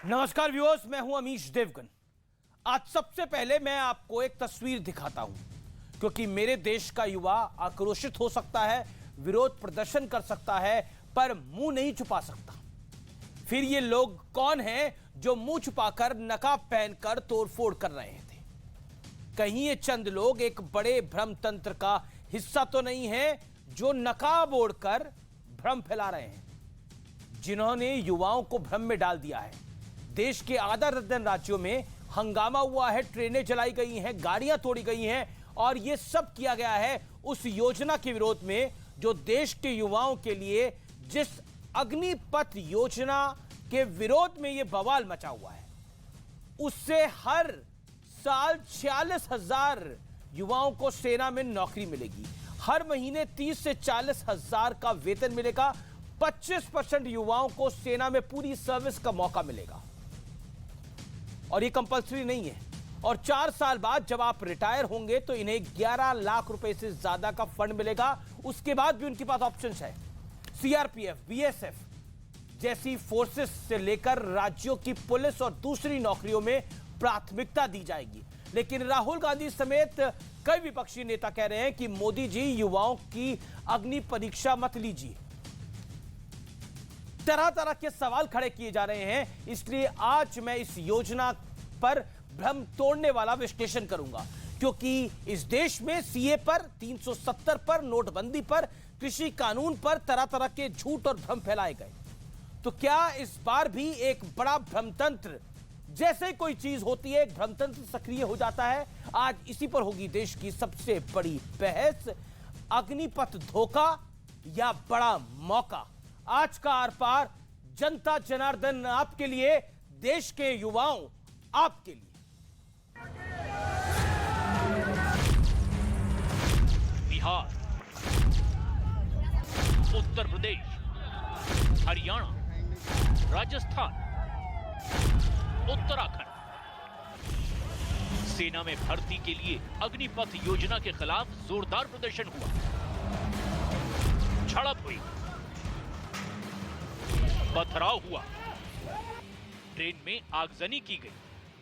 नमस्कार व्यूअर्स, मैं हूं अमीश देवगन। आज सबसे पहले मैं आपको एक तस्वीर दिखाता हूं, क्योंकि मेरे देश का युवा आक्रोशित हो सकता है, विरोध प्रदर्शन कर सकता है, पर मुंह नहीं छुपा सकता। फिर ये लोग कौन हैं जो मुंह छुपाकर नकाब पहनकर तोड़फोड़ कर रहे थे? कहीं ये चंद लोग एक बड़े भ्रम तंत्र का हिस्सा तो नहीं है जो नकाब ओढ़कर भ्रम फैला रहे हैं, जिन्होंने युवाओं को भ्रम में डाल दिया है। देश के आधा दर्जन राज्यों में हंगामा हुआ है, ट्रेनें जलाई गई हैं, गाड़ियां तोड़ी गई हैं, और यह सब किया गया है उस योजना के विरोध में जो देश के युवाओं के लिए, जिस अग्निपथ योजना के विरोध में यह बवाल मचा हुआ है, उससे हर साल 46,000 युवाओं को सेना में नौकरी मिलेगी। हर महीने 30 से 40,000 का वेतन मिलेगा। 25% युवाओं को सेना में पूरी सर्विस का मौका मिलेगा, और ये कंपल्सरी नहीं है। और 4 साल बाद जब आप रिटायर होंगे तो इन्हें 11 लाख रुपए से ज्यादा का फंड मिलेगा। उसके बाद भी उनके पास ऑप्शंस है। सीआरपीएफ, बीएसएफ जैसी फोर्सेस से लेकर राज्यों की पुलिस और दूसरी नौकरियों में प्राथमिकता दी जाएगी। लेकिन राहुल गांधी समेत कई विपक्षी नेता कह रहे हैं कि मोदी जी, युवाओं की अग्नि परीक्षा मत लीजिए। तरह तरह के सवाल खड़े किए जा रहे हैं, इसलिए आज मैं इस योजना पर भ्रम तोड़ने वाला विश्लेषण करूंगा, क्योंकि इस देश में सीए पर, 370 पर, नोटबंदी पर, कृषि कानून पर तरह तरह के झूठ और भ्रम फैलाए गए। तो क्या इस बार भी एक बड़ा भ्रमतंत्र, जैसे कोई चीज होती है एक भ्रमतंत्र सक्रिय हो जाता है? आज इसी पर होगी देश की सबसे बड़ी बहस। अग्निपथ धोखा या बड़ा मौका? आज का आर पार, जनता जनार्दन आपके लिए, देश के युवाओं आपके लिए। बिहार, उत्तर प्रदेश, हरियाणा, राजस्थान, उत्तराखंड। सेना में भर्ती के लिए अग्निपथ योजना के खिलाफ जोरदार प्रदर्शन हुआ, झड़प हुई, पथराव हुआ, ट्रेन में आगजनी की गई।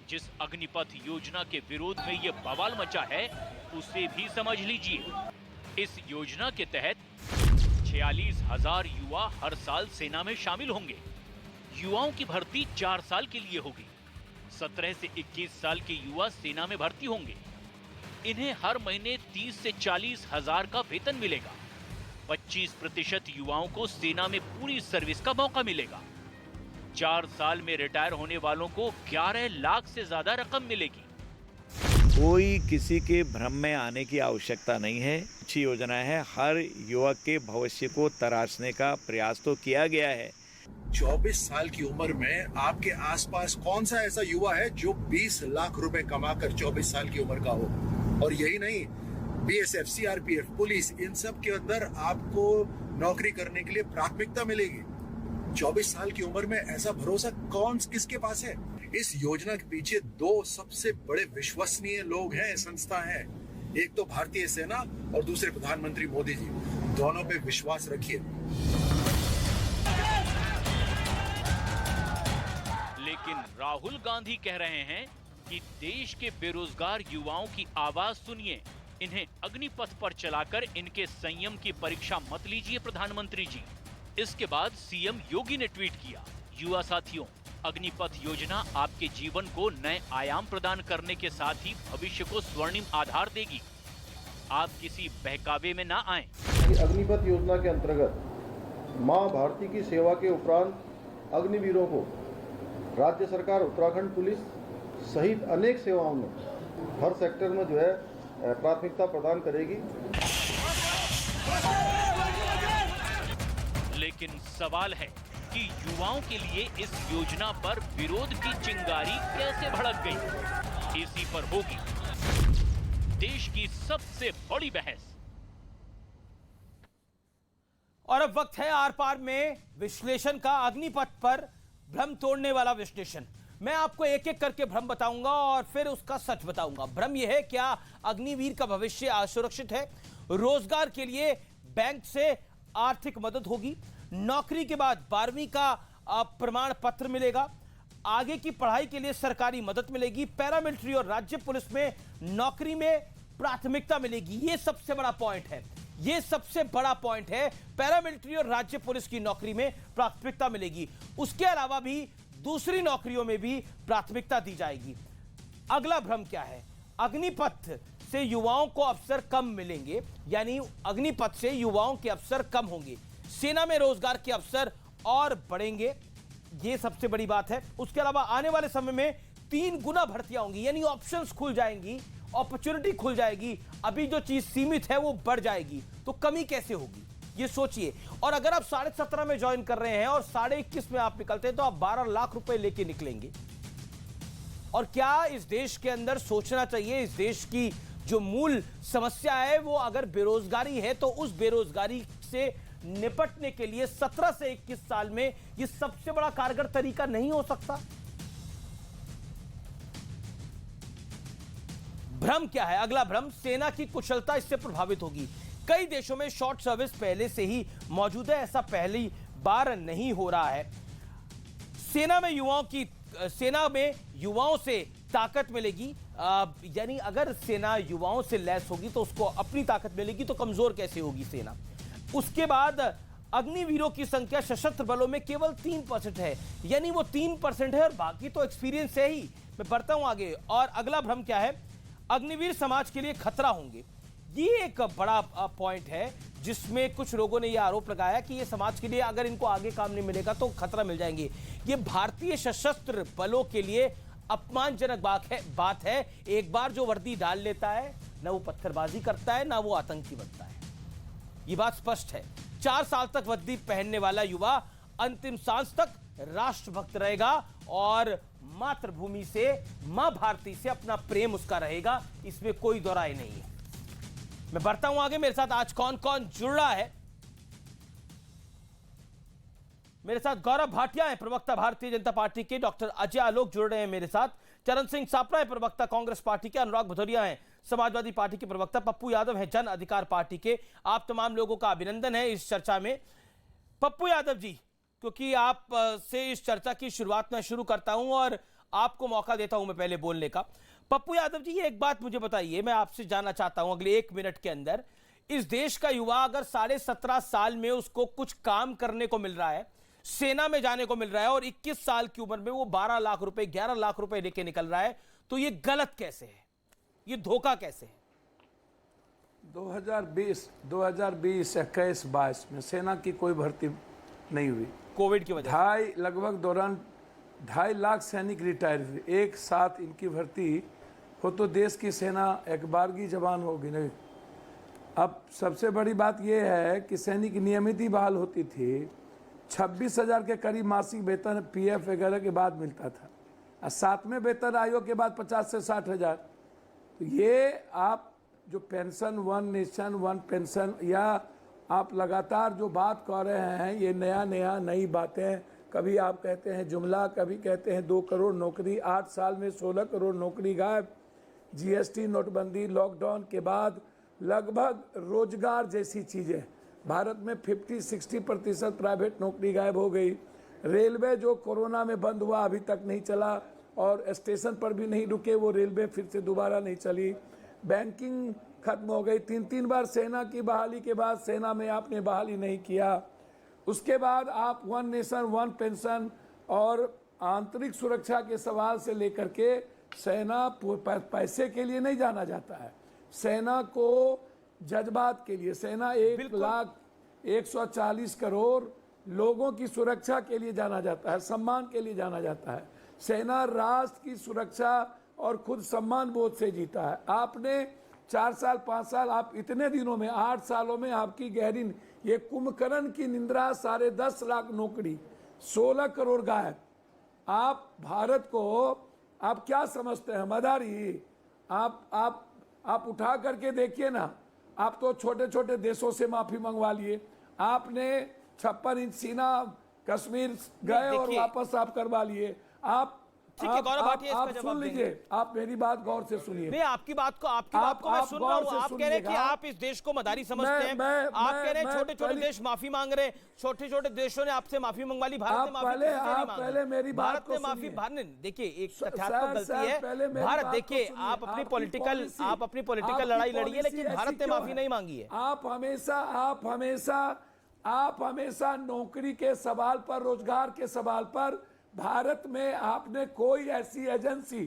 जिस अग्निपथ योजना के विरोध में यह बवाल मचा है, उसे भी समझ लीजिए। इस योजना के तहत 46,000 युवा हर साल सेना में शामिल होंगे। युवाओं की भर्ती 4 साल के लिए होगी। 17 से 21 साल के युवा सेना में भर्ती होंगे। इन्हें हर महीने 30 से 40,000 का वेतन मिलेगा। 25% युवाओं को सेना में पूरी सर्विस का मौका मिलेगा। 4 साल में रिटायर होने वालों को 11 लाख से ज्यादा रकम मिलेगी। कोई किसी के भ्रम में आने की आवश्यकता नहीं है। अच्छी योजना है। हर युवक के भविष्य को तराशने का प्रयास तो किया गया है। 24 साल की उम्र में आपके आसपास कौन सा ऐसा युवा है जो 20 लाख रुपए कमाकर 24 साल की उम्र का हो? और यही नहीं, बीएसएफ, सीआरपीएफ, पुलिस, इन सब के अंदर आपको नौकरी करने के लिए प्राथमिकता मिलेगी। 24 साल की उम्र में ऐसा भरोसा किसके पास है? इस योजना के पीछे 2 सबसे बड़े विश्वसनीय लोग हैं, संस्था हैं। एक तो भारतीय सेना और दूसरे प्रधानमंत्री मोदी जी। दोनों पे विश्वास रखिए। लेकिन राहुल गांधी कह रहे हैं कि देश के बेरोजगार युवाओं की आवाज सुनिए। इन्हें अग्निपथ पर चलाकर इनके संयम की परीक्षा मत लीजिए प्रधानमंत्री जी। इसके बाद सीएम योगी ने ट्वीट किया, युवा साथियों, अग्निपथ योजना आपके जीवन को नए आयाम प्रदान करने के साथ ही भविष्य को स्वर्णिम आधार देगी। आप किसी बहकावे में ना आएं। अग्निपथ योजना के अंतर्गत मां भारती की सेवा के उपरांत अग्निवीरों को राज्य सरकार, उत्तराखंड पुलिस सहित अनेक सेवाओं में हर सेक्टर में जो है प्राथमिकता प्रदान करेगी। लेकिन सवाल है कि युवाओं के लिए इस योजना पर विरोध की चिंगारी कैसे भड़क गई? इसी पर होगी देश की सबसे बड़ी बहस। और अब वक्त है आर पार में विश्लेषण का, अग्निपथ पर भ्रम तोड़ने वाला विश्लेषण। मैं आपको एक एक करके भ्रम बताऊंगा और फिर उसका सच बताऊंगा। भ्रम यह है, क्या अग्निवीर का भविष्य असुरक्षित है? रोजगार के लिए बैंक से आर्थिक मदद होगी। नौकरी के बाद 12वीं का प्रमाण पत्र मिलेगा। आगे की पढ़ाई के लिए सरकारी मदद मिलेगी, पैरामिलिट्री और राज्य पुलिस में नौकरी में प्राथमिकता मिलेगी। यह सबसे बड़ा पॉइंट है, यह सबसे बड़ा पॉइंट है। पैरामिलिट्री और राज्य पुलिस की नौकरी में प्राथमिकता मिलेगी। उसके अलावा भी दूसरी नौकरियों में भी प्राथमिकता दी जाएगी। अगला भ्रम क्या है? अग्निपथ से युवाओं को अवसर कम मिलेंगे, यानी अग्निपथ से युवाओं के अवसर कम होंगे। सेना में रोजगार के अवसर और बढ़ेंगे, यह सबसे बड़ी बात है। उसके अलावा आने वाले समय में 3 गुना भर्तियां होंगी, यानी ऑप्शंस खुल जाएंगी, अपॉर्चुनिटी खुल जाएगी। अभी जो चीज सीमित है वो बढ़ जाएगी, तो कमी कैसे होगी ये सोचिए। और अगर आप 17.5 में ज्वाइन कर रहे हैं और 21.5 में आप निकलते हैं तो आप 12 लाख रुपए लेके निकलेंगे। और क्या इस देश के अंदर सोचना चाहिए, इस देश की जो मूल समस्या है वो अगर बेरोजगारी है, तो उस बेरोजगारी से निपटने के लिए 17 से 21 साल में यह सबसे बड़ा कारगर तरीका नहीं हो सकता? भ्रम क्या है? अगला भ्रम, सेना की कुशलता इससे प्रभावित होगी। कई देशों में शॉर्ट सर्विस पहले से ही मौजूद है, ऐसा पहली बार नहीं हो रहा है। सेना में युवाओं से ताकत मिलेगी, यानी अगर सेना युवाओं से लैस होगी तो उसको अपनी ताकत मिलेगी, तो कमजोर कैसे होगी सेना? उसके बाद अग्निवीरों की संख्या सशस्त्र बलों में केवल 3% है, यानी वो 3% है और बाकी तो एक्सपीरियंस है ही। मैं बढ़ता हूं आगे। और अगला भ्रम क्या है? अग्निवीर समाज के लिए खतरा होंगे। ये एक बड़ा पॉइंट है जिसमें कुछ लोगों ने यह आरोप लगाया कि ये समाज के लिए अगर इनको आगे काम नहीं मिलेगा तो खतरा मिल जाएंगे। ये भारतीय सशस्त्र बलों के लिए अपमानजनक बात है। एक बार जो वर्दी डाल लेता है, ना वो पत्थरबाजी करता है, ना वो आतंकी बनता है। ये बात स्पष्ट है। 4 साल तक वर्दी पहनने वाला युवा अंतिम सांस तक राष्ट्रभक्त रहेगा और मातृभूमि से, मां भारती से अपना प्रेम उसका रहेगा, इसमें कोई दो राय नहीं है। मैं बढ़ता हूं आगे। मेरे साथ आज कौन कौन जुड़ रहा है? मेरे साथ गौरव भाटिया है, प्रवक्ता भारतीय जनता पार्टी के। डॉक्टर अजय आलोक जुड़ रहे हैं मेरे साथ। चरण सिंह सापरा है, प्रवक्ता कांग्रेस पार्टी के। अनुराग भदौरिया हैं, समाजवादी पार्टी के प्रवक्ता। पप्पू यादव है, जन अधिकार पार्टी के। आप तमाम लोगों का अभिनंदन है इस चर्चा में। पप्पू यादव जी, क्योंकि आप से इस चर्चा की शुरुआत मैं शुरू करता हूं और आपको मौका देता हूं मैं पहले बोलने का। पप्पू यादव जी, ये एक बात मुझे बताइए, मैं आपसे जानना चाहता हूं अगले 1 मिनट के अंदर, इस देश का युवा अगर 17.5 साल में उसको कुछ काम करने को मिल रहा है, सेना में जाने को मिल रहा है और 21 साल की उम्र में वो 12 लाख रुपए 11 लाख रुपए लेके निकल रहा है, तो ये गलत कैसे है? ये धोखा कैसे है? 2020-21 में सेना की कोई भर्ती नहीं हुई, कोविड की वजह से। लगभग दौरान 2.5 लाख सैनिक रिटायर हुए। एक साथ इनकी भर्ती हो तो देश की सेना एक बारगी जवान होगी नहीं। अब सबसे बड़ी बात यह है कि सैनिक नियमित ही बहाल होती थी। 26,000 के करीब मासिक वेतन पीएफ वगैरह के बाद मिलता था और 7वें वेतन आयोग के बाद 50 से 60,000। तो ये आप जो pension, one nation one pension, या आप लगातार जो बात कर रहे हैं, ये नई बातें, कभी आप कहते हैं जुमला, कभी कहते हैं 2 करोड़ नौकरी, 8 साल में 16 करोड़ नौकरी गायब। जीएसटी, नोटबंदी, लॉकडाउन के बाद लगभग रोजगार जैसी चीज़ें भारत में 50-60% प्राइवेट नौकरी गायब हो गई। रेलवे जो कोरोना में बंद हुआ अभी तक नहीं चला और स्टेशन पर भी नहीं रुके, वो रेलवे फिर से दोबारा नहीं चली। बैंकिंग खत्म हो गई। 3 बार सेना की बहाली के बाद सेना में आपने बहाली नहीं किया। उसके बाद आप वन नेशन वन पेंशन और आंतरिक सुरक्षा के सवाल से लेकर के सेना पैसे के लिए नहीं जाना जाता है, सेना को जज्बात के लिए, सेना 1,40 करोड़ लोगों की सुरक्षा के लिए जाना जाता है, सम्मान के लिए जाना जाता है। सेना राष्ट्र की सुरक्षा और खुद सम्मान बोध से जीता है। आपने 4 साल 5 साल, आप इतने दिनों में 8 सालों में आपकी गहरी, ये कुंभकर्ण की निंद्रा, 10.5 लाख नौकरी, 16 करोड़ गायब। आप भारत को आप क्या समझते हैं? मदारी आप उठा करके देखिए ना। आप तो छोटे छोटे देशों से माफी मंगवा लिए। आपने 56 इंच सीना कश्मीर गए और वापस आप करवा लिए। आप ठीक है, गौरव भाटिया आप इसका सुन जवाब देंगे। लीजिए, आप मेरी बात गौर से सुनिए। नहीं, आपकी बात को मैं सुन रहा गौर हूं। से आप कह रहे हैं कि सुनिएगा। आप इस देश को मदारी समझते हैं। आप कह रहे हैं छोटे छोटे देश माफी मांग रहे हैं, छोटे छोटे देशों ने आपसे माफी मंगवा ली, भारत ने माफी किसी से नहीं मांगी। पहले मेरी बात भारत को ने माफी, सुनिए। भारत, देखिए एक सर, तथ्यात्मक गलती पहले है। मेरी भारत, बात देखिए को सुनिए। आप अपनी आपकी पॉलिटिकल लड़ाई लड़िए, लेकिन पॉलिसी भारत ऐसी ने क्यों माफी है? नहीं मांगी है। आप हमेशा नौकरी के सवाल पर, रोजगार के सवाल पर, भारत में आपने कोई ऐसी एजेंसी,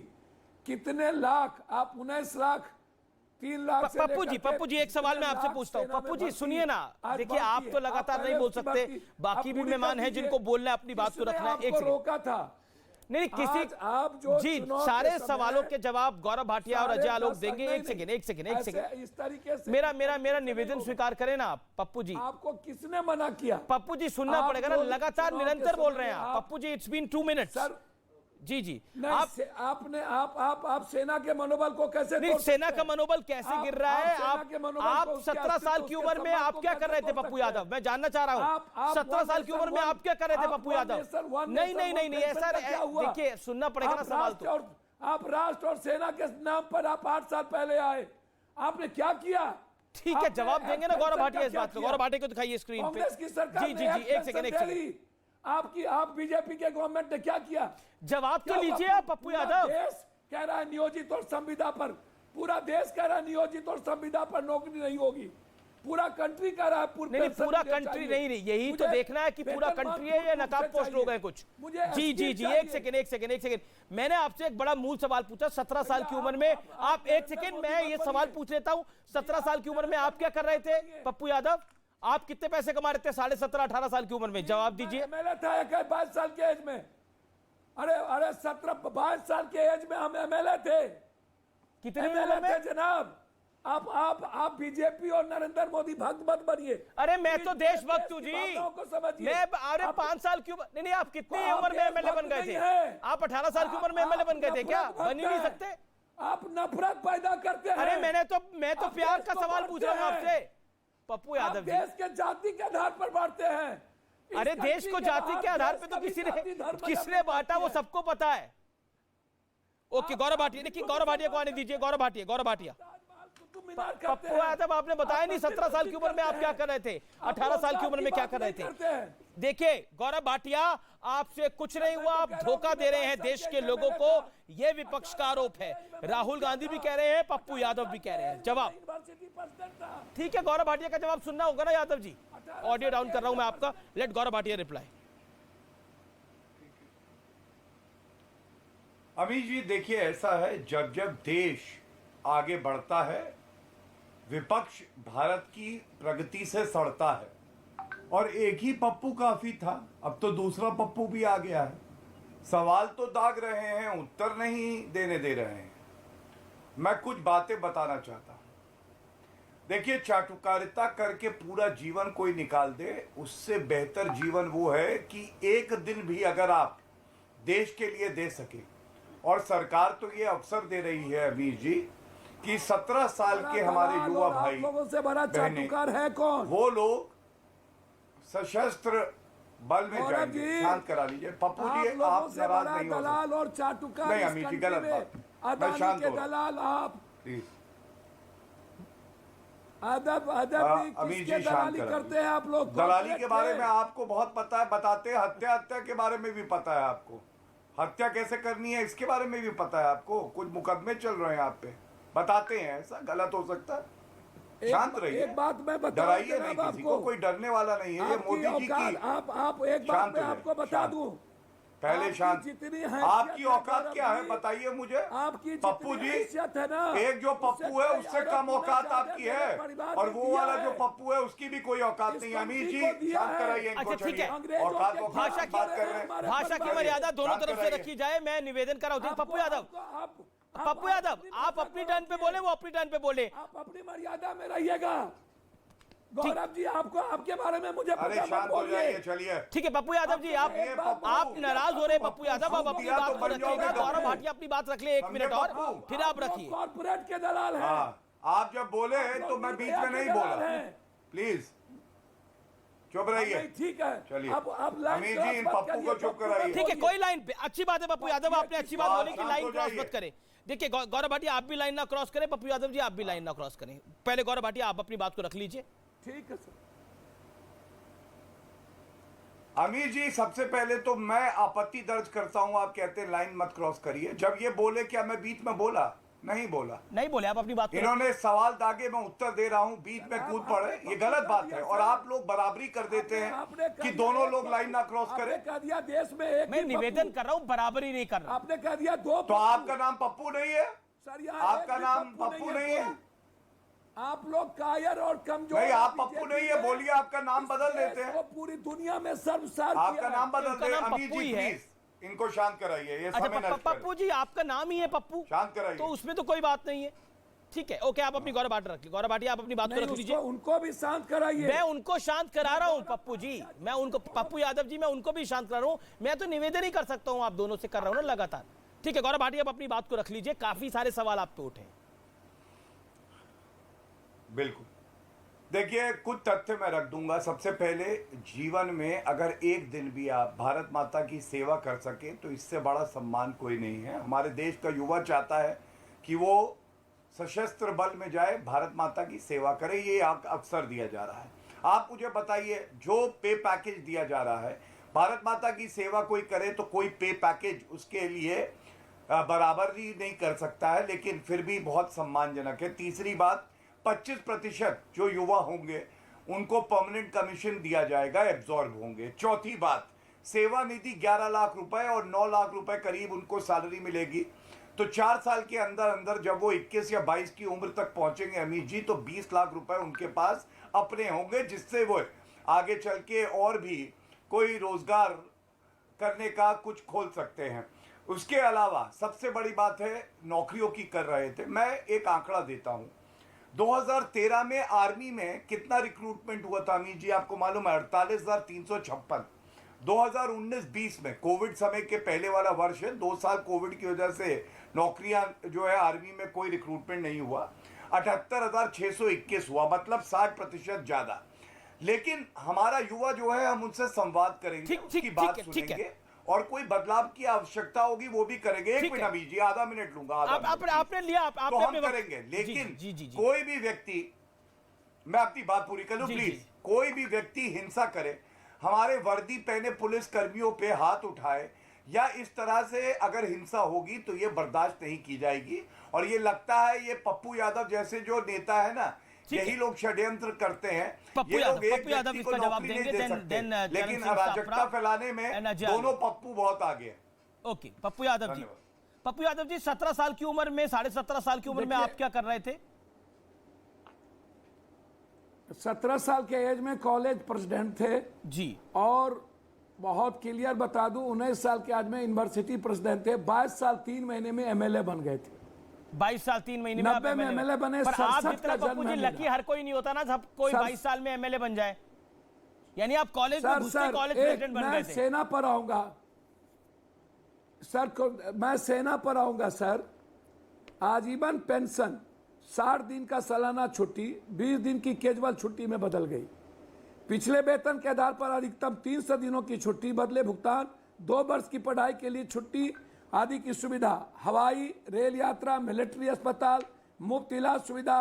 कितने लाख, आप 19 लाख, 3 लाख से पप्पू जी एक सवाल मैं आपसे पूछता हूँ। पप्पू जी सुनिए ना, देखिए आप तो लगातार नहीं बोल सकते, बाकी भी मेहमान हैं जिनको बोलना है, अपनी बात को रखना है। एक सेकंड रोका था नहीं, किसी आप जो जी सारे सवालों के जवाब गौरव भाटिया और अजय आलोक देंगे। एक सेकंड इस तरीके से मेरा निवेदन स्वीकार करें ना आप। पप्पू जी, आपको किसने मना किया? पप्पू जी सुनना आप पड़ेगा ना, लोग लगातार चुनाव के निरंतर बोल समय रहे हैं आप। आप- Pappu ji it's been 2 minutes. Sir जी नहीं, आप आप सेना के मनोबल को कैसे नहीं, तोड़ सेना सकते का हैं? मनोबल कैसे गिर रहा है? सेना के मनोबल आप को, उसके 17 साल अस्तित्व, की उसके उम्र में सम्मान आप को क्या कर रहे थे कैसे तोड़ पप्पू सकते यादव? हैं? मैं जानना चाह रहा हूँ 17 साल की उम्र में आप क्या कर रहे थे पप्पू यादव? नहीं ऐसा देखिए, सुनना पड़ेगा ना सवाल तो। आप राष्ट्र और सेना के नाम पर आप 8 साल पहले आए, आपने क्या किया? ठीक है, जवाब देंगे ना गौरव भाटिया इस बात को। गौरव भाटिया को दिखाइए स्क्रीन पे। कांग्रेस की सरकार जी ने जी जी एक सेकंड आप बीजेपी के गवर्नमेंट ने क्या किया? जवाब क्या तो हुआ? लीजिए आप पप्पू पूरा यादव। देश कह रहा है नियोजित और संविदा पर, पूरा देश कह रहा है नियोजित और संविदा पर नौकरी नहीं होगी, पूरा कंट्री कह रहा है नहीं, पूरा कंट्री नहीं, यही तो देखना है कि पूरा कंट्री है या नकाब पोस्ट हो गए कुछ। जी एक सेकंड मैंने आपसे एक बड़ा मूल सवाल पूछा। 17 साल की उम्र में आप, एक सेकंड मैं ये सवाल पूछ लेता हूं, 17 साल की उम्र में आप क्या कर रहे थे पप्पू यादव? आप कितने पैसे कमा रहे थे 17.5-18 साल की उम्र में? जवाब दीजिए। एमएलए था 22 साल के एज में। अरे 17-22 साल के एज में हम एमएलए थे। कितनी एमएलए उम्र में? थे जनाब। आप बीजेपी और नरेंद्र मोदी भक्त मत बनिए। अरे मैं तो देशभक्त हूँ जी। को समझिए। मैं अरे 5 साल की उम्र नहीं, आप कितनी आप उम्र में एमएलए बन गए देशभक्त थे? नहीं है। आप 18 साल की उम्र में एमएलए बन गए थे क्या? बन ही नहीं सकते। आप नफरत पैदा करते हैं। अरे मैं तो आप प्यार देश का को सवाल पूछ रहा हूँ बांटते आपसे हैं। पप्पू आप यादव जी। देश के जाति के आधार पर बांटते हैं। इस अरे देश कंट्री को के जाति के आधार देश पे तो का भी किसी जाति धर्म ने मजहब बांटा, वो है। सबको पता है। ओके गौरव भाटिया, देखिए गौरव भाटिया को आने दीजिए। गौरव भाटिया पप्पू यादव आपने बताया नहीं 17 साल की उम्र में आप क्या कर रहे थे, 18 साल की उम्र में क्या कर रहे थे? देखिए गौरव भाटिया, आपसे कुछ नहीं हुआ, आप धोखा दे रहे हैं देश के लोगों को, यह विपक्ष का आरोप है। राहुल गांधी भी कह रहे हैं, पप्पू यादव भी कह रहे हैं। जवाब ठीक है, गौरव भाटिया का जवाब सुनना होगा ना यादव जी। ऑडियो डाउन कर रहा हूं मैं आपका, लेट गौरव भाटिया रिप्लाई। अमीश जी देखिए, ऐसा है जब जब देश आगे बढ़ता है, विपक्ष भारत की प्रगति से सड़ता है। और एक ही पप्पू काफी था, अब तो दूसरा पप्पू भी आ गया है। सवाल तो दाग रहे हैं, उत्तर नहीं देने दे रहे हैं। मैं कुछ बातें बताना चाहता हूं। देखिए, चाटुकारिता करके पूरा जीवन कोई निकाल दे, उससे बेहतर जीवन वो है कि एक दिन भी अगर आप देश के लिए दे सके। और सरकार तो ये अवसर दे रही है अमीर जी कि 17 साल के हमारे युवा भाई लोगों से बड़ा चाटुकार है कौन? वो लोग सशस्त्र बल में गौरव जाएंगे। जी, शांत करा लीजिए पप्पू जी, लोगों आप से नाराज बड़ा नहीं हो दलाल सकते। और चाटुकार नहीं इस अमीर जी, कंट्री गलत में। बात। मैं अदानी शांत के हो रहा हूं। दलाल आप। प्लीज अदब अमीर किसके जी, शांत दलाली करा करते हैं आप लोग? दलाली के बारे कॉर्पोरेट में आपको बहुत पता है, बताते हैं। हत्या के बारे में भी पता है आपको, हत्या कैसे करनी है इसके बारे में भी पता है आपको। कुछ मुकदमे चल रहे हैं आप पे, बताते हैं। ऐसा गलत हो सकता है? शांत रहिए, एक बात मैं बताऊं डराइए नहीं जनाब किसी को, कोई डरने वाला नहीं है। ये आपकी मोदी जी औकात, की आप एक बात शांत मैं हो जाइए, आपको बता शांत। दूं। पहले आपकी शांत। जितनी हैसियत आपकी है, औकात गौरव क्या है जी, बताइए मुझे। आपकी पप्पू जितनी जी, हैसियत है ना, एक जो पप्पू है उससे कोई कम आरोप औकात होना आपकी चाहते है, हैं, परिवार और ने वो दिया वाला है। जो पप्पू है उसकी भी कोई औकात इस नहीं। अमीर कंट्री जी को दिया शांत है। कराइए इनको, अच्छा, ठीक है। चलिए। औकात को भाषा की बात कर रहे हैं। भाषा की मर्यादा दोनों शांत तरफ से कराइए। रखी जाए। मैं निवेदन कर रहा हूं। पप्पू यादव, आप अपनी टर्न पे बोले, वो अपनी टर्न पे बोले। आप अपनी मर्यादा में रहिएगा। गौरव जी, आपको आपके बारे में मुझे अरे पता मत शांत हो जाइए, बोलिए। चलिए। ठीक है पप्पू यादव जी, आप नाराज हो रहे हैं। पप्पू यादव आप अपनी बात को रखिएगा। गौरव भाटिया अपनी बात रख ले 1 मिनट और, फिर आप रखिए। कॉर्पोरेट के दलाल हैं। हाँ, आप जब बोले तो मैं बीच में नहीं बोला, प्लीज। चुप रहिए। नहीं, ठीक है। चलिए अब लाइन अमीर क्रॉस जी इन मत पप्पू को करिए, चुप कराइए। ठीक है, कोई लाइन पे अच्छी बात है पप्पू यादव, आपने अच्छी बात बोली कि शांत लाइन हो क्रॉस जाइए। मत करें। देखिए गौरव भाटिया आप भी लाइन ना क्रॉस करें, पप्पू यादव जी आप भी लाइन ना क्रॉस करें। पहले गौरव भाटिया आप अपनी बात को रख लीजिए। ठीक है सर। अमीर जी सबसे पहले तो मैं आपत्ति दर्ज करता हूं, आप कहते हैं लाइन मत क्रॉस करिए। जब ये बोले क्या मैं बीच में बोला? नहीं बोला। नहीं बोले, आप अपनी बात को इन्होंने सवाल दागे, मैं उत्तर दे रहा हूं, बीच में कूद पड़े, ये गलत बात है। और आप लोग बराबरी कर देते हैं कि दोनों लोग लाइन ना क्रॉस करें। आपने कह दिया देश में एक मैं ही निवेदन पप्पू। कर रहा हूं, बराबरी नहीं कर रहा। आपने कह दिया दो तो आपका नाम पप्पू नहीं है? सर यहाँ आपका एक भी नाम पप्पू नहीं है? आप लोग कायर और कमजोर। नहीं, आप पप्पू नहीं है, बोलिए आपका नाम बदल देते हैं। वो पूरी दुनिया में सर्वसार आपका नाम बदल इनका दे। नाम अमीर पप्पू जी ही है। प्लीज इनको शांत कराइए, ये समय अच्छा नष्ट कर पप्पू जी आपका नाम ही है पप्पू, शांत कराइए। तो उसमें तो कोई बात नहीं है। ठीक है, ओके, आप अपनी गौरव भाटिया रख लीजिए। गौरव भाटिया आप अपनी बात को रख लीजिए। उनको भी शांत कराइए। मैं उनको शांत करा रहा हूं पप्पू जी, मैं उनको, पप्पू यादव जी मैं उनको भी शांत करा रहा हूं। मैं तो निवेदन ही कर सकता हूं, आप दोनों से कर रहा हूं ना लगातार। ठीक है गौरव भाटिया, आप अपनी बात को रख लीजिए, काफी सारे सवाल आप पे उठे। बिल्कुल, देखिए कुछ तथ्य मैं रख दूंगा। सबसे पहले, जीवन में अगर एक दिन भी आप भारत माता की सेवा कर सके तो इससे बड़ा सम्मान कोई नहीं है। हमारे देश का युवा चाहता है कि वो सशस्त्र बल में जाए, भारत माता की सेवा करे, ये अवसर दिया जा रहा है। आप मुझे बताइए, जो पे पैकेज दिया जा रहा है, भारत माता की सेवा कोई करे तो कोई पे पैकेज उसके लिए बराबरी नहीं कर सकता है, लेकिन फिर भी बहुत सम्मानजनक है। तीसरी बात, 25% जो युवा होंगे उनको परमानेंट कमीशन दिया जाएगा, एब्जॉर्ब होंगे। चौथी बात, सेवा निधि 11 लाख रुपए और 9 लाख रुपए करीब उनको सैलरी मिलेगी। तो 4 साल के अंदर अंदर जब वो 21 या 22 की उम्र तक पहुंचेंगे अमीर जी, तो 20 लाख रुपए उनके पास अपने होंगे, जिससे वो आगे चल के और भी कोई रोजगार करने का कुछ खोल सकते हैं। उसके अलावा सबसे बड़ी बात है, नौकरियों की कर रहे थे। मैं एक आंकड़ा देता हूं, 2013 में आर्मी में कितना रिक्रूटमेंट हुआ था अमीर जी, आपको मालूम है? 48,356। 2019-20 में, कोविड समय के पहले वाला वर्ष है, 2 साल कोविड की वजह से नौकरियां जो है आर्मी में कोई रिक्रूटमेंट नहीं हुआ, 78,621 हुआ, मतलब 60% ज्यादा। लेकिन हमारा युवा जो है, हम उनसे संवाद करेंगे, उसकी बात सुनेंगे और कोई बदलाव की आवश्यकता होगी वो भी करेंगे। एक मिनट अभी जी, आधा मिनट लूंगा। आपने लिया, तो हम करेंगे, लेकिन कोई भी व्यक्ति, मैं अपनी बात पूरी कर लूं प्लीज, कोई भी व्यक्ति हिंसा करे, हमारे वर्दी पहने पुलिस कर्मियों पे हाथ उठाए या इस तरह से अगर हिंसा होगी तो ये बर्दाश्त नहीं की जाएगी। और ये लगता है ये पप्पू यादव जैसे जो नेता है ना, यही लोग षड्यंत्र करते हैं। पप्पू ये लोग एक यादव व्यक्ति को इसका जवाब नौकरी नहीं देंगे, दे सकते, लेकिन चरण अराजकता फैलाने में दोनों पप्पू बहुत आगे हैं। ओके पप्पू यादव जी, पप्पू यादव जी 17 साल की उम्र में, 17.5 साल की उम्र में आप क्या कर रहे थे? 17 साल के एज में कॉलेज प्रेसिडेंट थे जी, और बहुत क्लियर बता दूं, 19 साल के आज में यूनिवर्सिटी प्रेसिडेंट थे। 22 साल 3 महीने में एमएलए बन गए थे। 22 साल 3 महीने में 90 में एमएलए बने। पर आप 67 जितना का पप्पू जी जन्म लकी हर कोई नहीं होता ना, सब कोई 22 साल में एमएलए बन जाए। यानी आप कॉलेज में घुसते कॉलेज प्रेसिडेंट बन गए थे। सेना पर आऊंगा सर, मैं सेना पर आऊंगा सर। आजीवन पेंशन, 60 दिन का सालाना छुट्टी 20 दिन की कैजुअल छुट्टी में बदल गई। पिछले वेतन के आधार पर अधिकतम 300 दिनों की छुट्टी, बदले भुगतान, 2 वर्ष की पढ़ाई के लिए छुट्टी आदि की सुविधा, हवाई रेल यात्रा, मिलिट्री अस्पताल, मुफ्त इलाज सुविधा,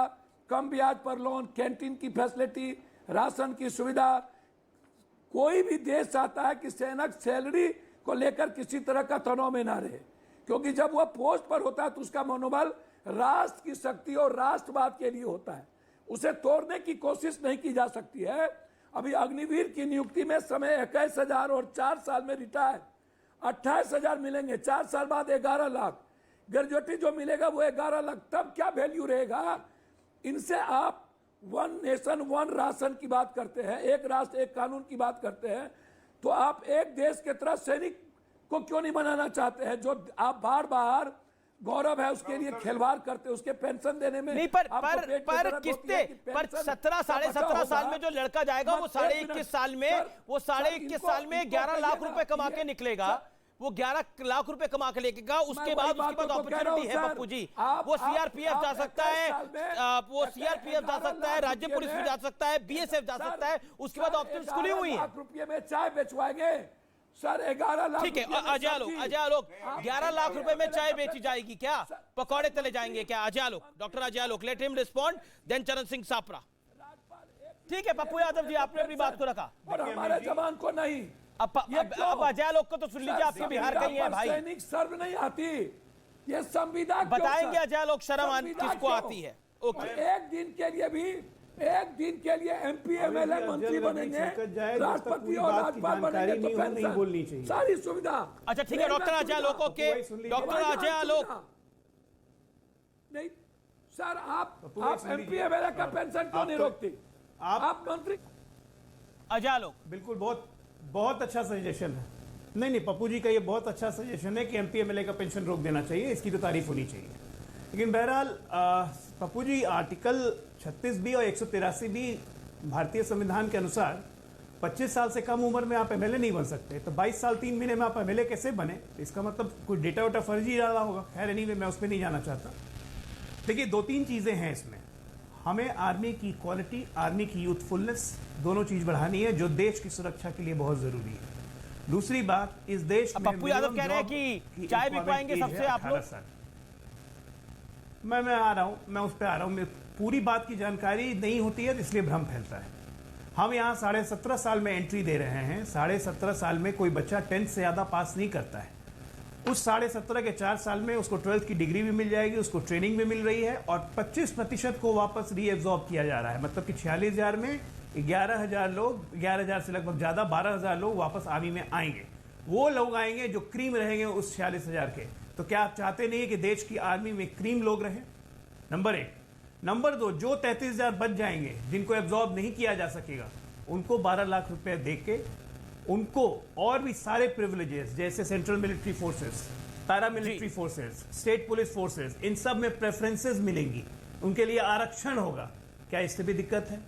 कम ब्याज पर लोन, कैंटीन की फैसिलिटी, राशन की सुविधा। कोई भी देश चाहता है कि सैनिक सैलरी को लेकर किसी तरह का तनाव में ना रहे, क्योंकि जब वह पोस्ट पर होता है तो उसका मनोबल राष्ट्र की शक्ति और राष्ट्रवाद के लिए होता है। उसे तोड़ने की कोशिश नहीं की जा सकती है। अभी अग्निवीर की नियुक्ति में समय 21,000 और 4 साल में रिटायर 28,000 मिलेंगे। 4 साल बाद 11 लाख ग्रेजुएटी जो मिलेगा वो 11 लाख। तब क्या वैल्यू रहेगा? इनसे आप 1 नेशन 1 राशन की बात करते हैं, एक राष्ट्र एक कानून की बात करते हैं, तो आप एक देश के तरह सैनिक को क्यों नहीं बनाना चाहते हैं? जो आप बार बार गौरव है उसके लिए खिलवाड़ करते, उसके पेंशन देने में नहीं, पर किस्ते पर 17 साढ़े 17 साल में जो लड़का जाएगा वो 21.5 साल में 11 लाख रुपए कमा के निकलेगा। वो 11 लाख रुपए कमा के लेके गया, उसके बाद अपॉर्चुनिटी है पप्पू जी, वो सीआरपीएफ जा सकता है, वो सीआरपीएफ जा सकता है, राज्य पुलिस भी जा सकता है, बीएसएफ जा सकता है, उसके बाद ऑप्शंस खुली हुई है। रुपये में चाय बेचवाएंगे सर, 11 लाख। ठीक है, अजय आलोक 11 लाख रुपए में चाय बेची जाएगी क्या? पकौड़े तले जाएंगे क्या? अजय आलोक, डॉक्टर अजय आलोक, लेट हिम रिस्पॉन्ड, देन चरण सिंह सापरा। ठीक है पप्पू यादव जी, आपने अपनी बात को रखा, और हमारे जवान को नहीं। अब अजय आलोक को तो सुन लीजिए, आपके बिहार का ही है भाई। सैनिक सर्व नहीं आती, ये संविदा बताएंगे अजय आलोक शर्म किसको आती है। ओके, एक दिन के लिए एमपी एमएलए मंत्री बनेंगे, राष्ट्रपति और राज्यपाल बनेंगे तो पेंशन बोलनी चाहिए, सारी सुविधा। अच्छा ठीक है, डॉक्टर अजय आलोक, ओके डॉक्टर अजय आलोक। नहीं सर, आप एमपी एमएलए का पेंशन क्यों नहीं रोकती? आप मंत्री अजय आलोक, बिल्कुल बहुत अच्छा सजेशन है। नहीं पप्पू जी का ये बहुत अच्छा सजेशन है कि एमपी एमएलए का पेंशन रोक देना चाहिए, इसकी तो तारीफ होनी चाहिए। लेकिन बहरहाल पप्पू जी, आर्टिकल 36B और 183B भारतीय संविधान के अनुसार 25 साल से कम उम्र में आप एमएलए नहीं बन सकते, तो 22 साल 3 महीने में आप एमएलए कैसे बने? इसका मतलब कोई डेटा वेटा फर्जी डाला होगा। खैर एनीवे, मैं उसमें नहीं जाना चाहता। देखिए 2-3 चीजें हैं इसमें। हमें आर्मी की क्वालिटी, आर्मी की यूथफुलनेस, दोनों चीज बढ़ानी है, जो देश की सुरक्षा के लिए बहुत जरूरी है। दूसरी बात, इस देश में पप्पू यादव कह रहे हैं कि चाय बिकवाएंगे सबसे आप लोग। मैं आ रहा हूं, मैं उस पर आ रहा हूं। पूरी बात की जानकारी नहीं होती है, इसलिए भ्रम फैलता है। हम यहाँ 17.5 साल में एंट्री दे रहे हैं। 17.5 साल में कोई बच्चा 10th से ज्यादा पास नहीं करता है। उस 17.5 के 4 साल में उसको 12th की डिग्री भी मिल जाएगी, उसको ट्रेनिंग भी मिल रही है, और 25% को वापस रीएब्जॉर्ब किया जा रहा है। मतलब कि 46,000 में 11,000 लोग, 11,000 से लगभग ज्यादा 12,000 लोग वापस आर्मी में आएंगे। वो लोग आएंगे जो क्रीम रहेंगे उस 46,000 के। तो क्या आप चाहते नहीं कि देश की आर्मी में क्रीम लोग रहें? नंबर 1। नंबर 2, जो 33,000 बच जाएंगे जिनको एब्जॉर्ब नहीं किया जा सकेगा, उनको 12 लाख रुपए देके उनको और भी सारे प्रिविलेजेस, जैसे central military forces, para military forces, state police forces, इन सब में प्रेफरेंसेस मिलेंगी, उनके लिए आरक्षण होगा। क्या इससे भी दिक्कत है?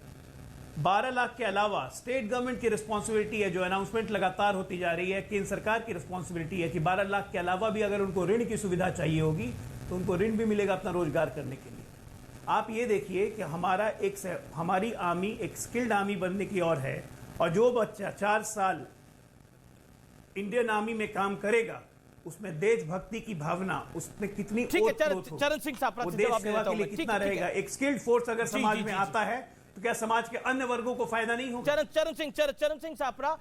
12 लाख के अलावा स्टेट गवर्नमेंट की रिस्पॉन्सिबिलिटी है, जो अनाउंसमेंट लगातार होती जा रही है, केंद्र सरकार की रिस्पॉन्सिबिलिटी है कि 12 लाख के अलावा भी अगर उनको ऋण की सुविधा चाहिए होगी तो उनको ऋण भी मिलेगा अपना रोजगार करने के लिए। आप ये देखिए कि हमारी आर्मी एक स्किल्ड आर्मी बनने की ओर है, और जो बच्चा 4 साल इंडियन आर्मी में काम करेगा, उसमें देशभक्ति की भावना, उसमें कितनी चरण सिंह सापरा, देश सेवा के लिए कितना रहेगा। एक स्किल्ड फोर्स अगर समाज में आता है तो क्या समाज के अन्य वर्गों को फायदा नहीं होगा? चरण सिंह सापरा,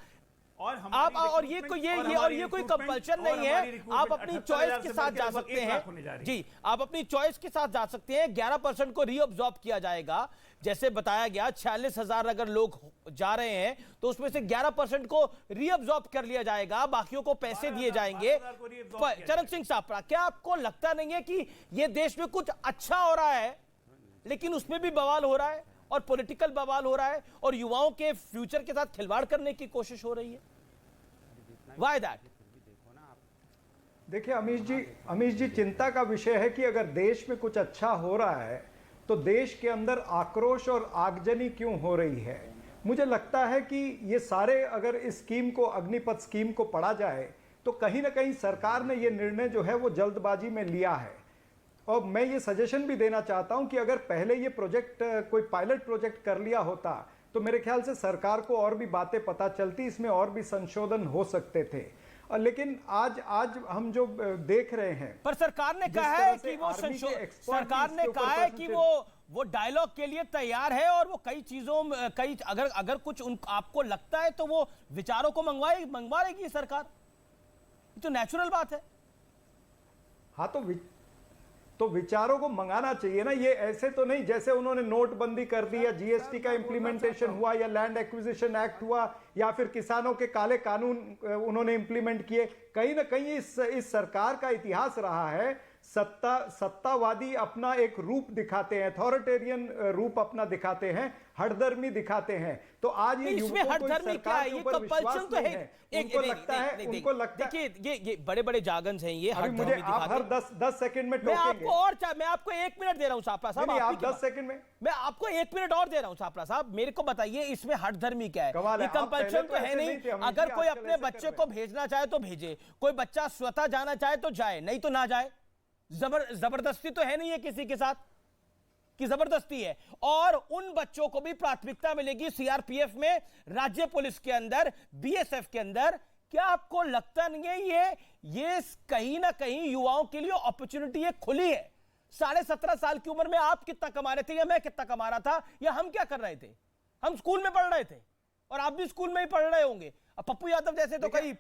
और ये कोई कंपल्शन नहीं है। आप अपनी चॉइस के साथ जा सकते हैं जी, आप अपनी चॉइस के साथ जा सकते हैं। 11% को रीअब्जॉर्ब किया जाएगा, जैसे बताया गया। 46,000 अगर लोग जा रहे हैं तो उसमें से 11% को रीअब्जॉर्ब कर लिया जाएगा, बाकियों को पैसे दिए जाएंगे। चरण सिंह सापरा, क्या आपको लगता नहीं है कि यह देश में कुछ अच्छा हो रहा है, लेकिन उसमें भी बवाल हो रहा है, और पॉलिटिकल बवाल हो रहा है, और युवाओं के फ्यूचर के साथ खिलवाड़ करने की कोशिश हो रही है? Why that? देखिए अमीश जी, चिंता का विषय है कि अगर देश में कुछ अच्छा हो रहा है तो देश के अंदर आक्रोश और आगजनी क्यों हो रही है? मुझे लगता है कि ये सारे, अगर इस स्कीम को, अग्निपथ स्कीम को पढ़ा जाए तो कहीं ना कहीं सरकार ने ये निर्णय जो है वो जल्दबाजी में लिया है। और मैं ये सजेशन भी देना चाहता हूं कि अगर पहले ये प्रोजेक्ट, कोई पायलट प्रोजेक्ट कर लिया होता तो मेरे ख्याल से सरकार को और भी बातें पता चलती, इसमें और भी संशोधन हो सकते थे। लेकिन आज हम जो देख रहे हैं, पर सरकार ने कहा है कि वो सरकार ने कहा है कि वो डायलॉग के लिए तैयार है, और वो कई चीजों, अगर कुछ आपको लगता है तो वो विचारों को मंगवा लेगी सरकार। ये तो नेचुरल बात है। हाँ, तो विचारों को मंगाना चाहिए ना। ये ऐसे तो नहीं जैसे उन्होंने नोटबंदी कर दी, या जीएसटी का इंप्लीमेंटेशन हुआ, या लैंड एक्विजिशन एक्ट हुआ, या फिर किसानों के काले कानून उन्होंने इंप्लीमेंट किए। कहीं ना कहीं इस सरकार का इतिहास रहा है सत्तावादी अपना एक रूप दिखाते हैं, अथॉरिटेरियन रूप अपना दिखाते हैं, हठधर्मी दिखाते हैं। तो आज ये इसमें हठधर्मी क्या है? ये कंपल्शन तो है। उनको लगता है देखिए ये बड़े-बड़े जागन्स हैं ये। मुझे आप हर 10 सेकंड में टोकेंगे। मैं आपको 1 मिनट दे रहा हूं छापरा साहब। आप 10 सेकंड में, मैं आपको 1 मिनट और दे रहा हूं छापरा साहब। मेरे को बताइए इसमें हठधर्मी क्या है? ये कंपल्शन तो है नहीं। अगर कोई अपने बच्चे को भेजना चाहे तो भेजे, कोई बच्चा स्वतः जाना चाहे तो जाए, नहीं तो ना जाए। जबरदस्ती तो है नहीं है किसी के साथ कि जबरदस्ती है। और उन बच्चों को भी प्राथमिकता मिलेगी सीआरपीएफ में, राज्य पुलिस के अंदर, बीएसएफ के अंदर। क्या आपको लगता नहीं है ये कहीं ना कहीं युवाओं के लिए अपॉर्चुनिटी एक खुली है? 17.5 साल की उम्र में आप कितना कमा रहे थे, या मैं कितना कमा रहा था, या हम क्या कर रहे थे? हम स्कूल में पढ़ रहे थे और आप भी स्कूल में ही पढ़ रहे होंगे। अब पप्पू यादव जैसे तो कई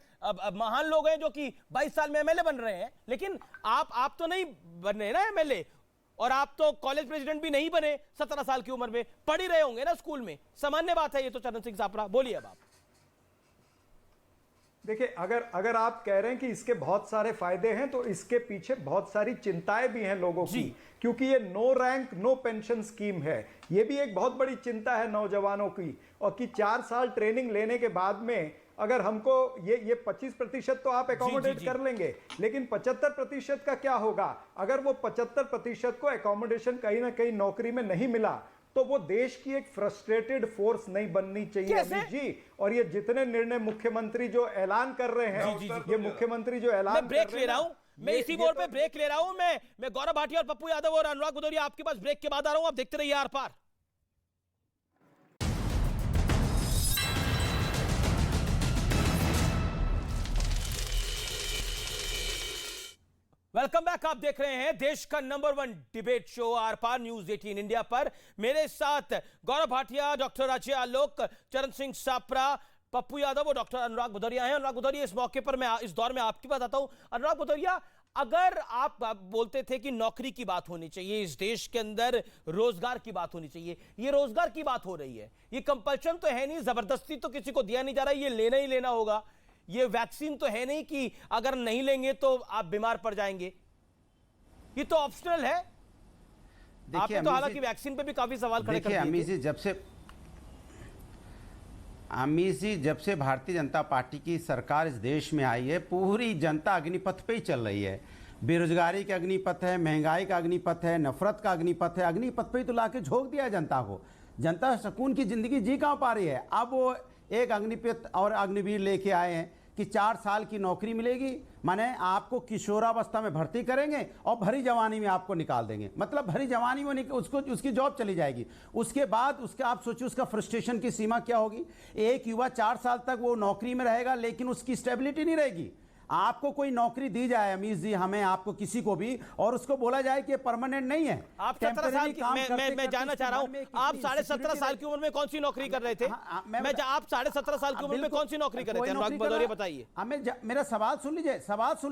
महान लोग हैं जो कि 22 साल में एमएलए बन रहे हैं, लेकिन आप तो नहीं बन रहे ना एमएलए, और आप तो कॉलेज प्रेसिडेंट भी नहीं बने 17 साल की उम्र में। पढ़ ही रहे होंगे ना स्कूल में, सामान्य बात है ये तो। चरण सिंह छापरा बोलिए अब आप। देखिए, अगर आप कह रहे हैं कि इसके बहुत सारे फायदे हैं, तो इसके पीछे बहुत सारी चिंताएं भी हैं लोगों की, क्योंकि ये no rank no pension scheme है। ये भी एक बहुत बड़ी चिंता है नौजवानों की, और कि 4 साल ट्रेनिंग लेने के बाद में अगर हमको ये 25% तो आप एकोमोडेट कर लेंगे, लेकिन 75% का क्या होगा? अगर वो 75% को एकोमोडेशन कहीं ना कहीं नौकरी में नहीं मिला, तो वो देश की एक फ्रस्ट्रेटेड फोर्स नहीं बननी चाहिए अमित जी। और ये जितने निर्णय मुख्यमंत्री जो ऐलान कर रहे हैं, ये मुख्यमंत्री जो ऐलान कर ब्रेक ले रहा हूं, मैं इसी मोड़ पे ब्रेक ले रहा हूं। मैं गौरव भाटिया और पप्पू यादव और अनुराग भदौरिया आपके पास ब्रेक के बाद आ रहा हूं। आप देखते रहिए आर पार। Welcome back. आप देख रहे हैं देश का number 1 debate show Aar Paar news 18 India पर। मेरे साथ गौरव भाटिया, डॉक्टर अजय आलोक, चरण सिंह छापरा, पप्पू यादव और डॉक्टर अनुराग भदौरिया हैं। अनुराग भदौरिया, इस मौके पर मैं इस दौर में आपकी बात आता हूं। अनुराग भदौरिया, अगर आप बोलते थे कि नौकरी की बात होनी चाहिए, इस देश के अंदर रोजगार की बात होनी चाहिए, ये रोजगार की बात हो रही है, ये कंपल्शन तो है नहीं, जबरदस्ती तो किसी को दिया नहीं जा रहा, ये लेना ही लेना होगा। ये वैक्सीन तो है नहीं कि अगर नहीं लेंगे तो आप बीमार पड़ जाएंगे, ये तो ऑप्शनल है। आपने तो हालांकि वैक्सीन पे भी काफी सवाल खड़े कर दिए। अमित जी, जब से भारतीय जनता पार्टी की सरकार इस देश में आई है, पूरी जनता अग्निपथ पे ही चल रही है। बेरोजगारी का अग्निपथ है, महंगाई का अग्निपथ है, नफरत का अग्निपथ है। अग्निपथ पे ही तो लाके झोंक दिया है जनता को। जनता सुकून की जिंदगी जी कहाँ पा रही है? अब वो एक अग्निपथ और अग्निवीर लेके आए हैं कि 4 साल की नौकरी मिलेगी, माने आपको किशोरावस्था में भर्ती करेंगे और भरी जवानी में आपको निकाल देंगे। मतलब भरी जवानी में उसकी जॉब चली जाएगी। उसके बाद उसका आप सोचिए उसका फ्रस्ट्रेशन की सीमा क्या होगी। एक युवा 4 साल तक वो नौकरी में रहेगा, लेकिन उसकी स्टेबिलिटी नहीं रहेगी। आपको कोई नौकरी दी जाए अमीश जी, हमें आपको किसी को भी, और उसको बोला जाए कि परमानेंट नहीं है। आप 17 साल की, मैं जानना चाह रहा हूं, आप 17.5 साल की उम्र में कौन सी नौकरी कर रहे थे? आप 17.5 साल की उम्र में कौन सी नौकरी कर रहे थे? अनुराग भदौरिया बताइए। मेरा सवाल सुन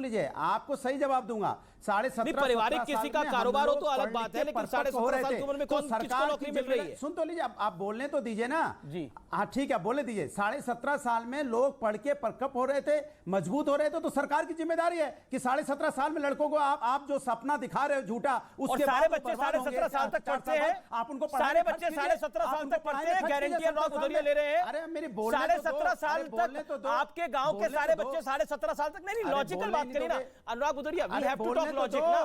लीजिए, आपको सही जवाब दूंगा। 17.5 पारिवारिक किसी का कारोबार हो तो अलग बात है, लेकिन 17.5 साल की उम्र में किसको नौकरी मिल रही है? सुन तो लीजिए, आप बोलने तो दीजिए ना जी। हाँ ठीक है, बोले दीजिए। 17.5 साल में लोग पढ़ के परकप हो रहे थे, मजबूत हो रहे थे, तो सरकार की जिम्मेदारी है कि 17.5 साल में लड़कों को आप जो सपना दिखा रहे हो झूठा, उसके सारे बच्चे 17.5 साल तक पढ़ते हैं। आप उनको सारे बच्चे 17.5 साल तक पढ़ते हैं, गारंटी अनुराग भदौरिया ले रहे हैं। अरे मेरी 17.5 साल तक आपके गांव के सारे बच्चे 17.5 साल तक नहीं, लॉजिकल बात करिए ना Anurag Bhadauria, we have to talk logic ना।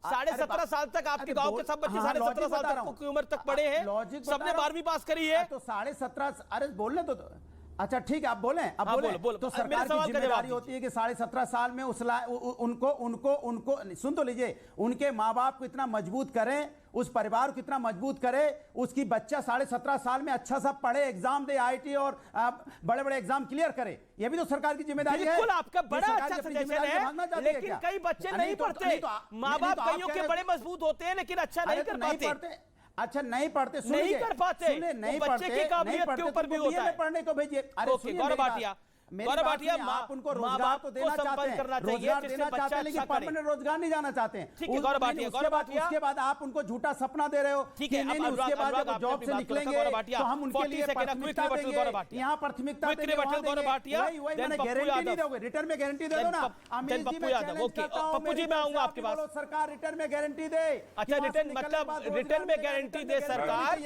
17.5 साल तक आपके गांव के सब बच्चे 17.5 साल तक की उम्र तक पढ़े हैं, सबने 12वीं पास करी है। तो 17.5, अरे बोलने तो अच्छा ठीक है, आप बोलें, अब बोले तो सरकार की जिम्मेदारी होती है कि 17.5 साल में उनको सुन तो लीजिए, उनके माँ बाप को इतना मजबूत करें, उस परिवार को इतना मजबूत करे, उसकी बच्चा 17.5 साल में अच्छा सा पढ़े, एग्जाम दे, आईटी और बड़े बड़े एग्जाम क्लियर करे। ये भी तो सरकार की जिम्मेदारी है। बिल्कुल, आपका बड़ा अच्छा सजेशन है, लेकिन कई बच्चे नहीं पढ़ते। माँ बाप कईयों के बड़े मजबूत होते हैं, लेकिन अच्छा नहीं कर पाते। अच्छा नहीं पढ़ते, नहीं कर पाते, नहीं बच्चे की काबिलियत के ऊपर भी होता है। पढ़ने को भेजिए। गौरव भाटिया, मेरी गौरव बात भाटिया, सुनिए, आप उनको माँ रोजगार बाप तो को देना संपर्क चाहते हैं, करना चाहिए, रोजगार जिससे देना बच्चा चाहते हैं, लेकिन अच्छा करे। परमानेंट रोजगार नहीं जाना चाहते हैं। ठीक है गौरव भाटिया, गौरव भाटिया, उसके बाद आप उनको झूठा सपना दे रहे हो। ठीक है, नहीं, अब उसके बाद अनुराग, जब आपने जॉब अपनी से बात निकलेंगे गौरव भाटिया, तो हम उनके 40 लिए सेकंड, प्राथमिकता quick rebuttal, गौरव देंगे, भाटिया। यहाँ प्राथमिकता Quick देंगे, rebuttal, वहाँ गौरव देंगे। भाटिया, वही then मैंने पप्पू गारंटी नहीं यादव। दोगे, रिटर्न में गारंटी दे Then दो ना। then अमित जी, पप्पू मैं यादव, challenge okay, करता हूं, पप्पू जी, मेरी मैं तरफ से आऊंगा आप आपके बोलो, पास। सरकार रिटर्न में गारंटी दे। अच्छा, रिटर्न मतलब रिटर्न में गारंटी दे सरकार।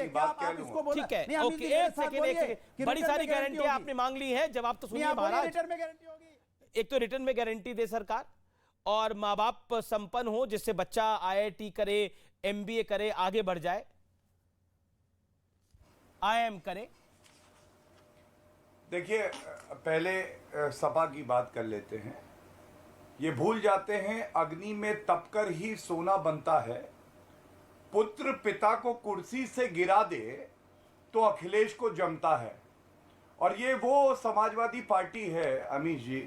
ठीक है, ओके, एक सेकंड, बड़ी सारी गारंटी आपने मांग ली है, जवाब तो सुनिए महाराज। रिटर्न में गारंटी होगी। एक तो रिटर्न में गारंटी दे सरकार, और माँ बाप संपन्न हो, जिससे बच्चा IIT करे, MBA करे, आगे बढ़ जाए, IIM करे। देखिए, पहले सपा की बात कर लेते हैं। ये भूल जाते हैं अग्नि में तपकर ही सोना बनता है। पुत्र पिता को कुर्सी से गिरा दे तो अखिलेश को जमता है। और ये वो समाजवादी पार्टी है अमित जी।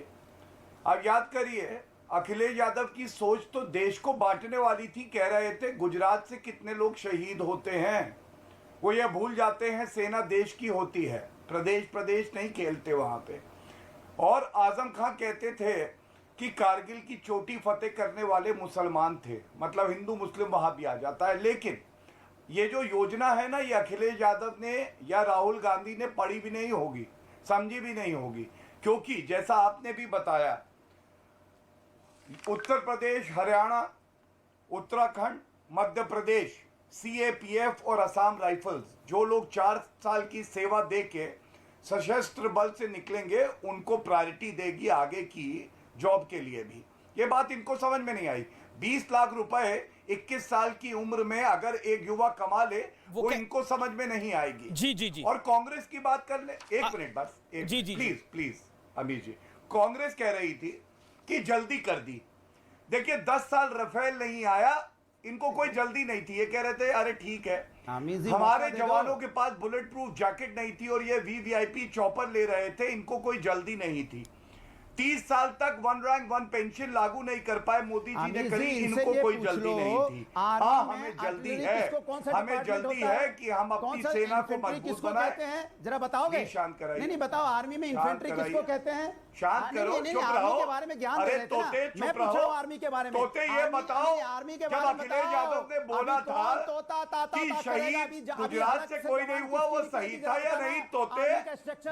आप याद करिए, अखिलेश यादव की सोच तो देश को बांटने वाली थी। कह रहे थे गुजरात से कितने लोग शहीद होते हैं। वो ये भूल जाते हैं सेना देश की होती है, प्रदेश प्रदेश नहीं खेलते वहां पे। और आजम खान कहते थे कि कारगिल की चोटी फतेह करने वाले मुसलमान थे, मतलब हिंदू मुस्लिम वहां भी आ जाता है। लेकिन ये जो योजना है ना, ये अखिलेश यादव ने या राहुल गांधी ने पढ़ी भी नहीं होगी, समझी भी नहीं होगी। क्योंकि जैसा आपने भी बताया, उत्तर प्रदेश, हरियाणा, उत्तराखंड, मध्य प्रदेश, CAPF और असम राइफल्स, जो लोग 4 साल की सेवा देके सशस्त्र बल से निकलेंगे, उनको प्रायोरिटी देगी आगे की जॉब के लिए भी। ये बात इनको समझ में नहीं आई। 20 लाख रुपए 21 साल की उम्र में अगर एक युवा कमा ले, वो इनको समझ में नहीं आएगी। जी जी जी। और कांग्रेस की बात कर ले, एक मिनट बस, जी जी, प्लीज प्लीज अमीर जी। कांग्रेस कह रही थी कि जल्दी कर दी। देखिए, 10 साल राफेल नहीं आया, इनको कोई जल्दी नहीं थी। ये कह रहे थे अरे ठीक है, हमारे जवानों के पास बुलेट प्रूफ जैकेट नहीं थी और ये VVIP चॉपर ले रहे थे, इनको कोई जल्दी नहीं थी। 30 साल तक 1 रैंक 1 पेंशन लागू नहीं कर पाए मोदी जी ने करी, इनको कोई जल्दी नहीं थी। हाँ, हमें जल्दी है, हमें जल्दी है कि हम अपनी सेना को मजबूत बनाएं। जरा बताओगे? शांत कराइए। नहीं बताओ, आर्मी में इन्फेंट्री किसको कहते हैं? शांत करो, चुप रहो। के बारे में ज्ञान अरे दे रहे थे ना। तोते, मैं चुप पूछ रहा हूं रहो। आर्मी के बारे में। तोते, ये बताओ, आर्मी के जब बारे में अखिलेश यादव ने बोला था कि शहीद गुजरात से कोई नहीं हुआ, वो सही था या नहीं? तोते,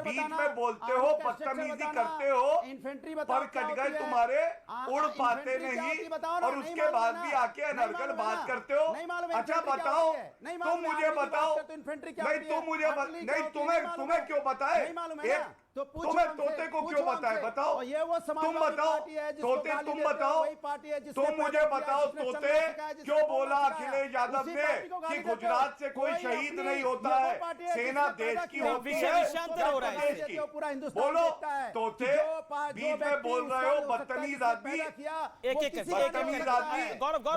बीच में बोलते हो, बदतमीजी करते हो, इन्फेंट्री पर कट गए तुम्हारे, उड़ पाते नहीं, और उसके बाद भी आके अनर्गल बात करते हो। अच्छा बताओ, तुम मुझे बताओ, नहीं तुम मुझे नहीं, तुम्हें क्यों बताए? तुम्हें तोते को क्यों बताए? बताओ, ये वो तुम बताओ, तोते तुम बताओ, तुम मुझे बताओ, तोते क्यों बोला अखिलेश यादव ने कि गुजरात से कोई शहीद नहीं होता है, सेना देश की होती है, प्रदेश की। बोलो तोते, बीच में बोल रहे हो बदतमीज आदमी, बदतमीज आदमी।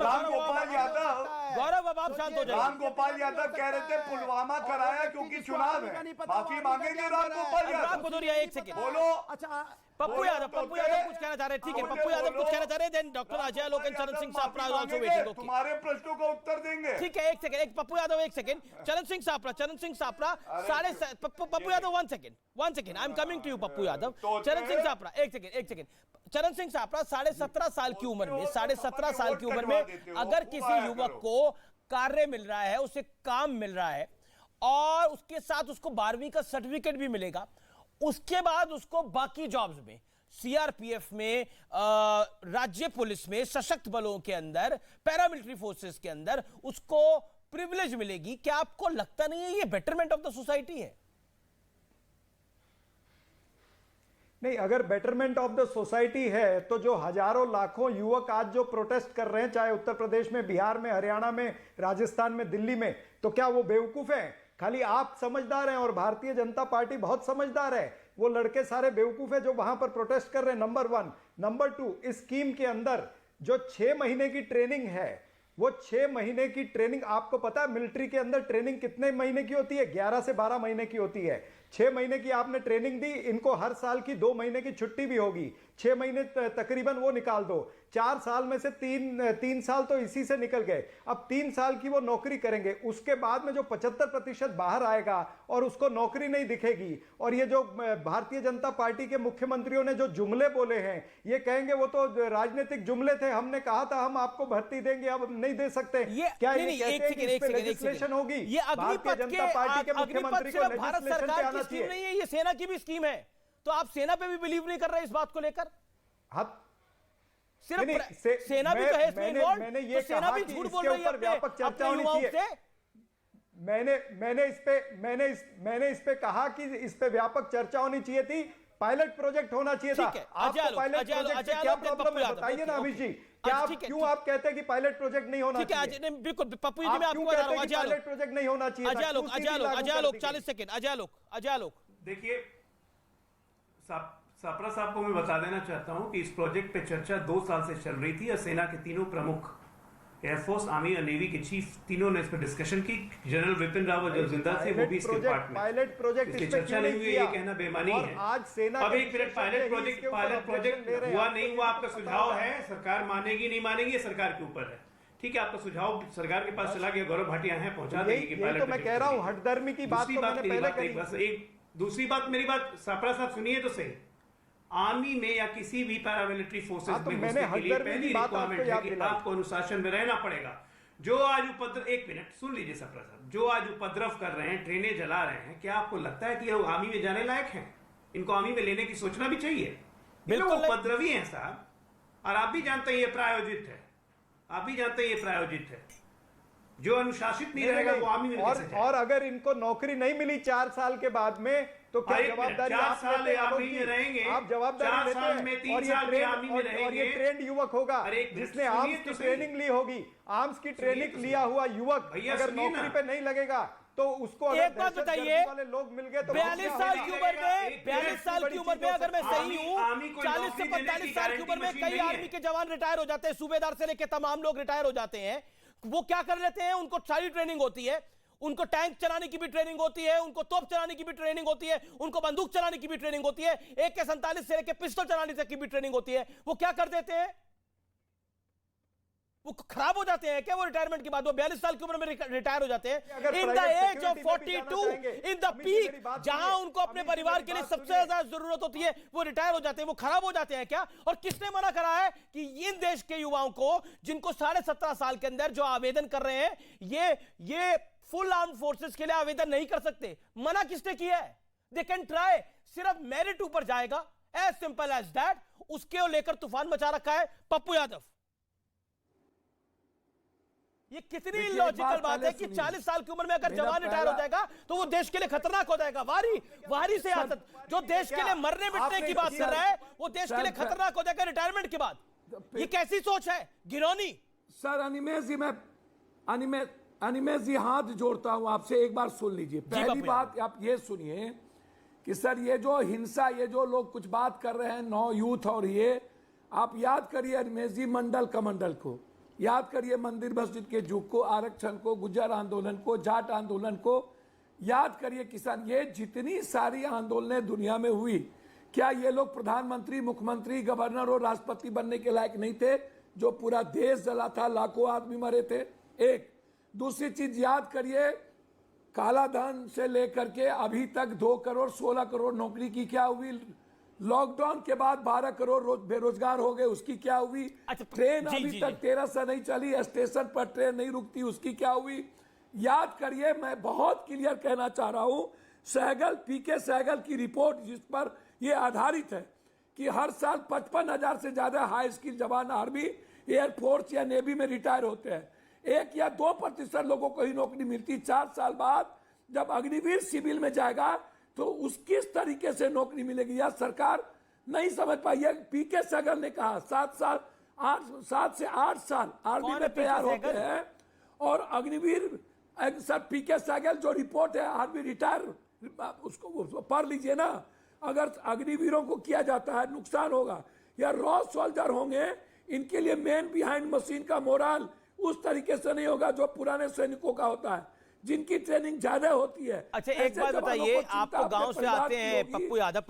राम गोपाल यादव, गौरव अब आप शांत हो जाइए। राम गोपाल यादव कह रहे थे पुलवामा कराया क्योंकि चुनाव है, माफी मांगेंगे राम गोपाल यादव? एक सेकंड बोलो। अच्छा, पप्पू यादव कुछ कहना चाह रहे हैं। ठीक है, पप्पू यादव कुछ कहना चाह रहे हैं। Then doctor Ajay Alok and Charan Singh Sapra also waiting. तुम्हारे प्रश्नों का उत्तर देंगे। ठीक है, एक सेकंड, एक पप्पू यादव, एक second, Charan Singh Sapra Pappu Yadav 1 second, I am coming to you Pappu Yadav. Charan Singh Sapra, एक सेकंड, चरण सिंह सापरा 17.5 साल की उम्र में, 17.5 साल की उम्र में अगर किसी युवक को कार्य मिल रहा है, उसे काम मिल रहा है, और उसके साथ उसको 12वीं का सर्टिफिकेट भी मिलेगा, उसके बाद उसको बाकी जॉब्स में, CRPF में, राज्य पुलिस में, सशक्त बलों के अंदर, पैरामिलिट्री फोर्सेस के अंदर उसको प्रिविलेज मिलेगी। क्या आपको लगता नहीं है ये बेटरमेंट ऑफ द सोसाइटी है? नहीं, अगर बेटरमेंट ऑफ द सोसाइटी है तो जो हजारों लाखों युवक आज जो प्रोटेस्ट कर रहे हैं, चाहे उत्तर प्रदेश में, बिहार में, हरियाणा में, राजस्थान में, दिल्ली में, तो क्या वो बेवकूफ हैं? खाली आप समझदार हैं और भारतीय जनता पार्टी बहुत समझदार है। वो लड़के सारे बेवकूफ है जो वहां पर प्रोटेस्ट कर रहे हैं, नंबर 1। नंबर 2, इस स्कीम के अंदर जो 6 महीने की ट्रेनिंग है, वो 6 महीने की ट्रेनिंग, आपको पता है मिलिट्री के अंदर ट्रेनिंग कितने महीने की होती है? 11 से 12 महीने की होती है। 6 महीने की आपने ट्रेनिंग दी, इनको हर साल की 2 महीने की छुट्टी भी होगी। 6 महीने तकरीबन वो निकाल दो, 4 साल में से 3 साल तो इसी से निकल गए। अब 3 साल की वो नौकरी करेंगे, उसके बाद में जो 75% बाहर आएगा और उसको नौकरी नहीं दिखेगी, और ये जो भारतीय जनता पार्टी के मुख्यमंत्रियों ने जो जुमले बोले हैं, ये कहेंगे वो तो राजनीतिक जुमले थे, हमने कहा था हम आपको भर्ती देंगे, अब नहीं दे सकते। क्या ये कहते हैं कि इस पे लेजिस्लेशन होगी? ये भारतीय जनता पार्टी के मुख्यमंत्री को भारत सरकार की स्कीम नहीं है, ये सेना की भी स्कीम है। तो आप सेना पे भी बिलीव नहीं कर रहे इस बात को लेकर? सिर्फ सेना भी तो है इसमें इन्वॉल्व, तो सेना भी झूठ बोल रही है व्यापक चर्चा होनी चाहिए। मैंने इस पे कहा कि इस पे व्यापक चर्चा होनी चाहिए थी, पायलट प्रोजेक्ट होना चाहिए था। आपको पायलट प्रोजेक्ट से क्या प्रॉब्लम है बताइए ना अमित जी, क्यों आप कहते हैं कि पायलट प्रोजेक्ट नहीं होना चाहिए? बिल्कुल पप्पू जी, मैं आपको बता रहा हूं, पायलट प्रोजेक्ट नहीं होना चाहिए। अजय लोग 40 सेकंड, अजय लोग देखिए, सापरा साहब को मैं बता देना चाहता हूं कि इस प्रोजेक्ट पे चर्चा 2 साल से चल रही थी और सेना के तीनों प्रमुख, एयरफोर्स, आर्मी और नेवी के चीफ, तीनों ने इस पर डिस्कशन की। जनरल विपिन रावत जो जिंदा थे वो भी इसके पार्ट में, पायलट प्रोजेक्ट इसकी चर्चा नहीं हुई, ये कहना बेमानी है। आज सेना अब एक मिनट, पायलट प्रोजेक्ट हुआ नहीं हुआ, आपका सुझाव है, सरकार मानेगी नहीं मानेगी, ये सरकार के ऊपर है। ठीक है, आपका सुझाव सरकार के पास चला गया, गौरव भाटिया हैं, पहुंचा देंगे। तो मैं कह रहा हूं हठधर्मी की बात तो मैंने पहले कही। बस एक दूसरी बात, मेरी बात सापरा साहब सुनिए तो सही। आर्मी में या किसी भी पैरामिलिट्री फोर्सेस में घुसने के लिए पहली रिक्वायरमेंट है कि आपको अनुशासन में रहना पड़ेगा। जो आज उपद्रव, एक मिनट सुन लीजिए सापरा साहब, जो आज उपद्रव कर रहे हैं, ट्रेनें जला रहे हैं, क्या आपको लगता है कि ये आर्मी में जाने लायक हैं? इनको आर्मी में लेने की सोचना भी चाहिए। बिल्कुल उपद्रवी हैं साहब, और आप भी जानते हैं ये प्रायोजित है, आप भी जानते हैं ये प्रायोजित है। जो अनुशासित नहीं रहेगा वो आर्मी में कैसे जाएगा? और अगर इनको नौकरी नहीं मिली 4 साल के बाद में, तो क्या जवाबदारी आप लेते हैं? आप जवाबदारी लेते हैं, और ये ट्रेंड युवक होगा जिसने आर्म्स की ट्रेनिंग ली होगी। आर्म्स की ट्रेनिंग लिया हुआ युवक अगर नौकरी पे नहीं लगेगा तो उसको एक बात बताइए, वाले लोग मिल गए तो 42 साल की उम्र में, 42 साल की उम्र में अगर मैं सही हूँ, 40 से 45 साल की उम्र में कई आर्मी के जवान रिटायर हो जाते हैं, सूबेदार से लेकर तमाम लोग रिटायर हो जाते हैं। वो क्या कर लेते हैं? उनको सारी ट्रेनिंग होती है, उनको टैंक चलाने की भी ट्रेनिंग होती है, उनको तोप चलाने की भी ट्रेनिंग होती है, उनको बंदूक चलाने की भी ट्रेनिंग होती है, AK-47 से लेकर पिस्टल चलाने तक की भी ट्रेनिंग होती है। वो क्या कर देते हैं? वो खराब हो जाते हैं क्या वो रिटायरमेंट के बाद? वो 42 साल की उम्र में रिटायर हो जाते हैं in the age of 42, in the peak, जहां उनको अपने परिवार के लिए सबसे ज्यादा जरूरत होती है, वो रिटायर हो जाते हैं। वो खराब हो जाते हैं क्या? और किसने मना करा है कि इन देश के युवाओं को, जिनको 17.5 साल के अंदर जो आवेदन कर रहे हैं, ये फुल आर्म फोर्सेस के लिए आवेदन नहीं कर सकते? मना किसने किया है? दे कैन ट्राई, सिर्फ मेरिट ऊपर जाएगा, एज सिंपल एज दैट। उसके लेकर तूफान मचा रखा है पप्पू यादव। ये कितनी इलॉजिकल बात है कि 40 साल की उम्र में अगर जवान रिटायर हो जाएगा तो वो देश के लिए खतरनाक हो जाएगा। वारी से आदत, जो देश के लिए मरने मिटने की बात कर रहा है, वो देश के लिए खतरनाक हो जाएगा रिटायरमेंट के बाद। ये कैसी सोच है गिरोनी? सर अनिमेश जी, मैं अनिमेश जी हाथ जोड़ता हूं आपसे, एक बार सुन लीजिए। पहली बात आप ये सुनिए कि सर ये जो हिंसा, ये जो लोग कुछ बात कर रहे हैं, नौ यूथ, और ये आप याद करिए अनिमेश जी मंडल कमंडल को, याद करिए मंदिर मस्जिद के जुग को, आरक्षण को, गुज्जर आंदोलन को, जाट आंदोलन को, याद करिए किसान, ये जितनी सारी आंदोलनें दुनिया में हुई, क्या ये लोग प्रधानमंत्री, मुख्यमंत्री, गवर्नर और राष्ट्रपति बनने के लायक नहीं थे? जो पूरा देश जला था, लाखों आदमी मरे थे। एक दूसरी चीज याद करिए, काला धन से लेकर के अभी तक 2 करोड़ 16 करोड़ नौकरी की क्या हुई? लॉकडाउन के बाद 12 करोड़ बेरोजगार हो गए, उसकी क्या हुई? ट्रेन अभी तक 13 से नहीं चली, स्टेशन पर ट्रेन नहीं रुकती, उसकी क्या हुई? याद करिए, मैं बहुत क्लियर कहना चाह रहा हूं, सहगल, PK सहगल की रिपोर्ट जिस पर यह आधारित है कि हर साल 55,000 से ज्यादा हाई स्किल जवान आर्मी, एयरफोर्स या नेवी में रिटायर होते हैं। 1 या 2% लोगों को ही नौकरी मिलती। 4 साल बाद जब अग्निवीर सिविल में जाएगा तो उस किस तरीके से नौकरी मिलेगी, यह सरकार नहीं समझ पाई है। PK सहगल ने कहा 7 से 8 साल आर्मी में तैयार होते हैं, और अग्निवीर सर PK सहगल जो रिपोर्ट है आर्मी रिटायर, उसको पढ़ लीजिए ना। अगर अग्निवीरों को किया जाता है नुकसान होगा, या रॉ सोल्जर होंगे, इनके लिए मैन बिहाइंड मशीन का मोरल उस तरीके से नहीं होगा जो पुराने सैनिकों का होता है। जिनकी ट्रेनिंग ज्यादा होती है। अच्छा, एक ऐसे बात जवानों बताइए, को चिंता आप तो अपने गांव से परिवार आते की हैं, होगी, पप्पू यादव,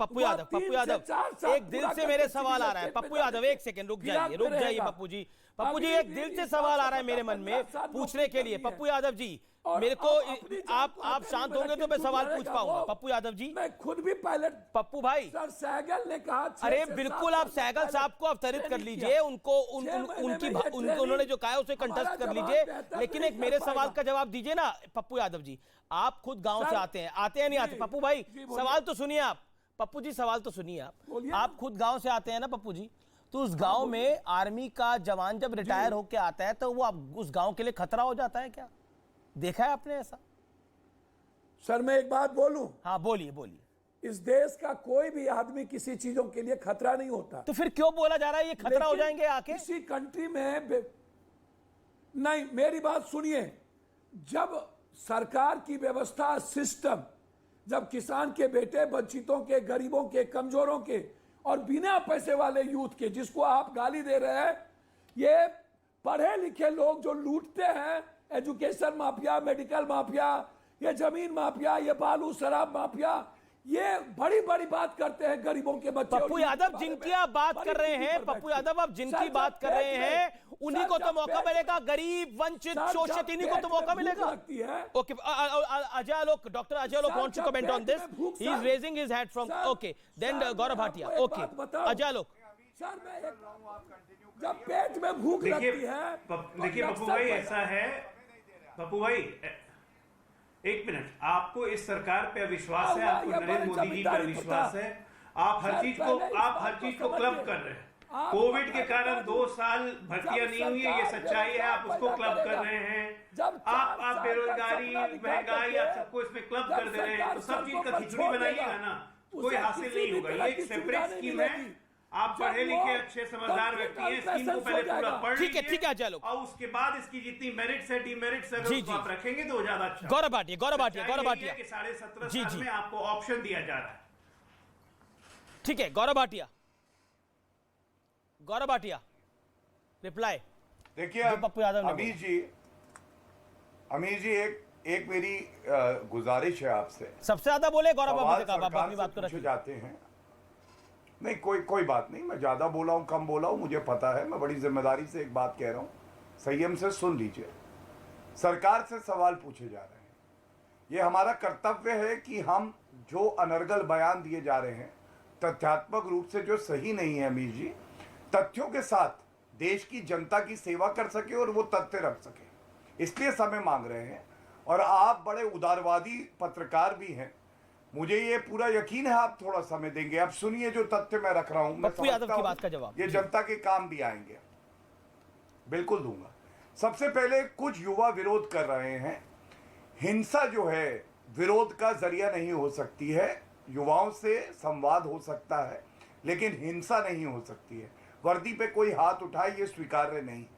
वो 3 से 4 साल एक दिल पूरा से मेरे करके सवाल आ रहा है, सिविल पप्पू यादव, एक सेकंड रुक जाइए, रुक जाइए पप्पू जी, पप्पू जी, एक दिल से सवाल आ रहा है मेरे मन में पूछने के लिए। पप्पू यादव जी, मेरे को आप शांत होंगे तो मैं सवाल पूछ पाऊंगा। पप्पू यादव जी, मैं खुद भी पायलट, पप्पू भाई, सर सहगल ने कहा, अरे बिल्कुल, आप सहगल साहब को अवतरित कर लीजिए, उनको उन्होंने जो कहा है उसे कंटेस्ट कर लीजिए, लेकिन एक मेरे सवाल का जवाब दीजिए ना। पप्पू यादव जी, आप खुद गांव से आते हैं नहीं आते? पप्पू भाई, सवाल तो सुनिए आप। पप्पू जी, सवाल तो सुनिए आप खुद गांव से आते हैं ना पप्पू जी? तो उस गांव में आर्मी का जवान जब रिटायर होके आता है तो वो उस गांव के लिए खतरा हो जाता है क्या? देखा है आपने ऐसा? सर मैं एक बात बोलूं? हाँ बोलिए बोलिए। इस देश का कोई भी आदमी किसी चीजों के लिए खतरा नहीं होता। तो फिर क्यों बोला जा रहा है ये खतरा हो जाएंगे आके? किसी कंट्री में नहीं, मेरी बात सुनिए, जब सरकार की व्यवस्था, सिस्टम, जब किसान के बेटे, वंचितों के, गरीबों के, कमजोरों के और बिना पैसे वाले यूथ के, जिसको आप गाली दे रहे हैं, ये पढ़े लिखे लोग जो लूटते हैं, एजुकेशन माफिया, मेडिकल माफिया, ये जमीन माफिया, ये बालू शराब माफिया, ये बड़ी बड़ी बात करते हैं गरीबों के बच्चे। पप्पू यादव जिनकी आप बात कर रहे हैं, पप्पू यादव आप जिनकी बात कर रहे हैं, उन्हीं को तो मौका मिलेगा, गरीब, वंचित, शोषित, इन्हीं को तो मौका मिलेगा। Okay, Ajay Alok, doctor Ajay Alok wants to comment on this, he is raising his hand from, okay, then Gaurav Bhatia, okay, Ajay Alok. Sir मैं जब पेट में भूख लगती है, देखिए पप्पू भाई, ऐसा है पप्पू भाई, एक मिनट, आपको इस सरकार पे विश्वास है, आपको नरेंद्र मोदी जी पर विश्वास है, आप हर चीज को क्लब कर रहे हैं। कोविड के कारण 2 साल भर्तियां नहीं हुई है, ये सच्चाई है, आप उसको क्लब कर रहे हैं। आप बेरोजगारी, महंगाई, आप सबको इसमें क्लब कर दे रहे हैं, तो सब चीज का खिचड़ी बनाइएगा ना, कोई हासिल नहीं होगा। ये एक सेपरेट स्कीम है, आप पढ़े लिखे अच्छे समझदार व्यक्ति हैं, स्कीम को पहले पूरा पढ़ लीजिए, ठीक है चलो, और उसके बाद इसकी जितनी मेरिट्स है, डीमेरिट्स है, उसको आप रखेंगे तो ज्यादा अच्छा। गौरव भाटिया कि 17.5 साल में आपको ऑप्शन दिया जा रहा है। ठीक है, गौरव भाटिया रिप्लाई। देखिए पप्पू यादव ने अमीर जी एक मेरी गुजारिश है आपसे। सबसे ज्यादा बोले गौरव बाबू से, आप अपनी बात को रखिए। जाते हैं नहीं, कोई बात नहीं, मैं ज्यादा बोला हूं, कम बोला हूं, मुझे पता है, मैं बड़ी जिम्मेदारी से एक बात कह रहा हूं, संयम से सुन लीजिए। सरकार से सवाल पूछे जा रहे हैं, ये हमारा कर्तव्य है कि हम जो अनर्गल बयान दिए जा रहे हैं, तथ्यात्मक रूप से जो सही नहीं है अमीर जी, तथ्यों के साथ देश की जनता की सेवा कर सके और वो तथ्य रख सके, इसलिए समय मांग रहे हैं। और आप बड़े उदारवादी पत्रकार भी हैं, मुझे ये पूरा यकीन है आप थोड़ा समय देंगे। आप सुनिए जो तथ्य मैं रख रहा हूं, मैं समझता हूं बात का जवाब ये जनता के काम भी आएंगे, बिल्कुल दूंगा। सबसे पहले कुछ युवा विरोध कर रहे हैं, हिंसा जो है विरोध का जरिया नहीं हो सकती है, युवाओं से संवाद हो सकता है लेकिन हिंसा नहीं हो सकती है। वर्दी पे कोई हाथ उठाए ये स्वीकार्य नहीं है।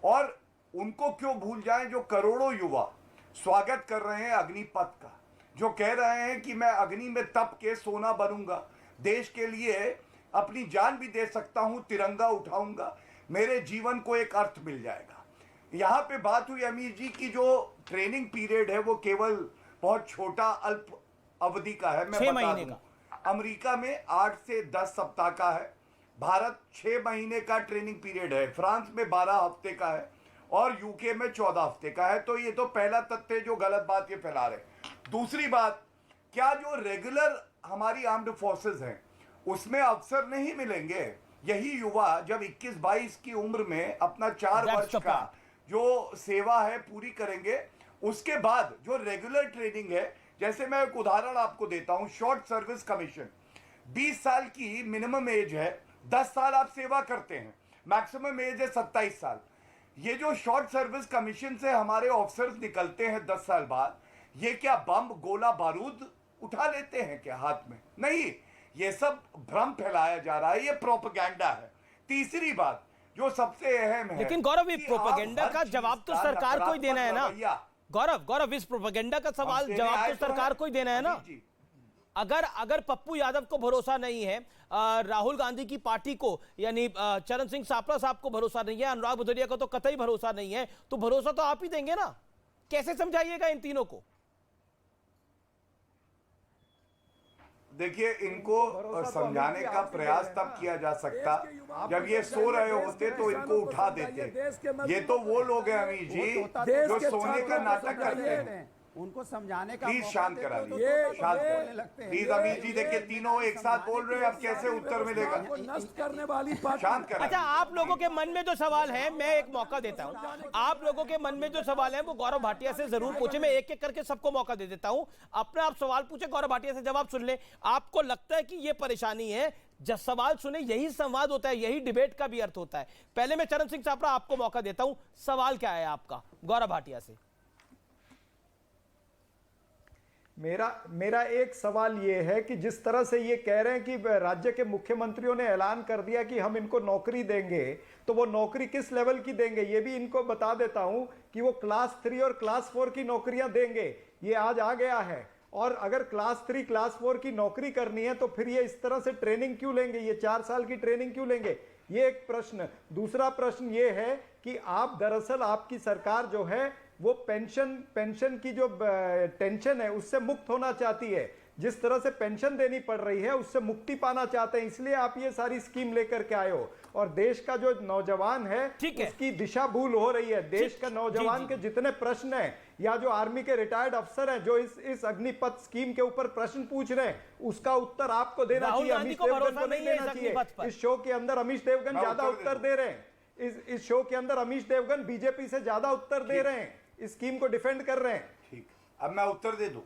और उनको क्यों भूल जाएं जो करोड़ों युवा स्वागत कर रहे हैं अग्निपथ का, जो कह रहे हैं कि मैं अग्नि में तप के सोना बनूंगा, देश के लिए अपनी जान भी दे सकता हूं, तिरंगा उठाऊंगा, मेरे जीवन को एक अर्थ मिल जाएगा। यहाँ पे बात हुई अमीर जी की जो ट्रेनिंग पीरियड है वो केवल बहुत छोटा अल्प अवधि का है। मैं बता दूं, अमेरिका में 8 से 10 सप्ताह का है, भारत 6 महीने का ट्रेनिंग पीरियड है, फ्रांस में 12 हफ्ते का है और यूके में 14 हफ्ते का है। तो ये तो पहला तथ्य जो गलत बात ये फैला रहे। दूसरी बात, क्या जो रेगुलर हमारी आर्म्ड फोर्सेस हैं उसमें अवसर नहीं मिलेंगे? यही युवा जब 21-22 की उम्र में अपना 4 वर्ष का जो सेवा है पूरी करेंगे, उसके बाद जो रेगुलर ट्रेनिंग है, जैसे मैं एक उदाहरण आपको देता हूं, शॉर्ट सर्विस कमीशन 20 साल की मिनिमम एज है, 10 साल आप सेवा करते हैं, मैक्सिमम एज है 27 साल। ये जो शॉर्ट सर्विस कमीशन से हमारे ऑफिसर्स निकलते हैं 10 साल बाद, ये क्या बम गोला बारूद उठा लेते हैं क्या हाथ में? नहीं, ये सब भ्रम फैलाया जा रहा है, ये प्रोपेगेंडा है। तीसरी बात जो सबसे अहम है, लेकिन गौरव, ये प्रोपेगेंडा का जवाब तो सरकार को ही देना है ना। गौरव, इस प्रोपेगेंडा का सवाल जवाब तो सरकार को ही देना है ना। अगर पप्पू यादव को भरोसा नहीं है, राहुल गांधी की पार्टी को यानी चरण सिंह सापला साहब को भरोसा नहीं है, अनुराग भदौरिया को तो कतई भरोसा नहीं है, तो भरोसा तो आप ही देंगे ना। कैसे समझाइएगा इन तीनों को? देखिए, इनको समझाने का प्रयास तब किया जा सकता जब ये सो रहे होते तो इनको उठा देते। ये तो वो लोग हैं अमीश जी जो सोने का नाटक करते हैं। उनको समझाने का प्लीज शांत करा दीजिए, शांत प्लीज। अमीश जी देखिए, तीनों एक साथ बोल रहे हैं, अब कैसे उत्तर मिलेगा? नष्ट करने वाली पार्टी। शांत करा। अच्छा, आप लोगों के मन में जो सवाल है, मैं एक मौका देता हूं। आप लोगों के मन में जो सवाल है वो गौरव भाटिया से जरूर पूछे। मैं एक एक करके सबको मौका दे देता हूं। अपने आप सवाल पूछे, गौरव भाटिया से जवाब सुन ले। आपको लगता है कि ये परेशानी है? जब सवाल सुने, यही संवाद होता है, यही डिबेट का भी अर्थ होता है। पहले मैं चरण सिंह छापरा आपको मौका देता हूं। सवाल क्या है आपका गौरव भाटिया से? मेरा एक सवाल ये है कि जिस तरह से ये कह रहे हैं कि राज्य के मुख्यमंत्रियों ने ऐलान कर दिया कि हम इनको नौकरी देंगे, तो वो नौकरी किस लेवल की देंगे ये भी इनको बता देता हूं कि वो क्लास 3 और क्लास 4 की नौकरियां देंगे। ये आज आ गया है। और अगर क्लास 3 क्लास 4 की नौकरी करनी है तो फिर ये इस तरह से ट्रेनिंग क्यों लेंगे? ये 4 साल की ट्रेनिंग क्यों लेंगे? ये एक प्रश्न। दूसरा प्रश्न ये है कि आप दरअसल आपकी सरकार जो है वो पेंशन की जो टेंशन है उससे मुक्त होना चाहती है। जिस तरह से पेंशन देनी पड़ रही है उससे मुक्ति पाना चाहते हैं, इसलिए आप ये सारी स्कीम लेकर के आए हो। और देश का जो नौजवान है उसकी दिशा भूल हो रही है। देश का नौजवान के जितने प्रश्न हैं, या जो आर्मी के रिटायर्ड अफसर हैं जो इस अग्निपथ स्कीम के ऊपर प्रश्न पूछ रहे हैं, उसका उत्तर आपको देना चाहिए। अमीश देवगन को नहीं देना चाहिए। इस शो के अंदर अमीश देवगन ज्यादा उत्तर दे रहे हैं। इस शो के अंदर अमीश देवगन बीजेपी से ज्यादा उत्तर दे रहे हैं, इस स्कीम को डिफेंड कर रहे हैं। ठीक, अब मैं उत्तर दे दूं।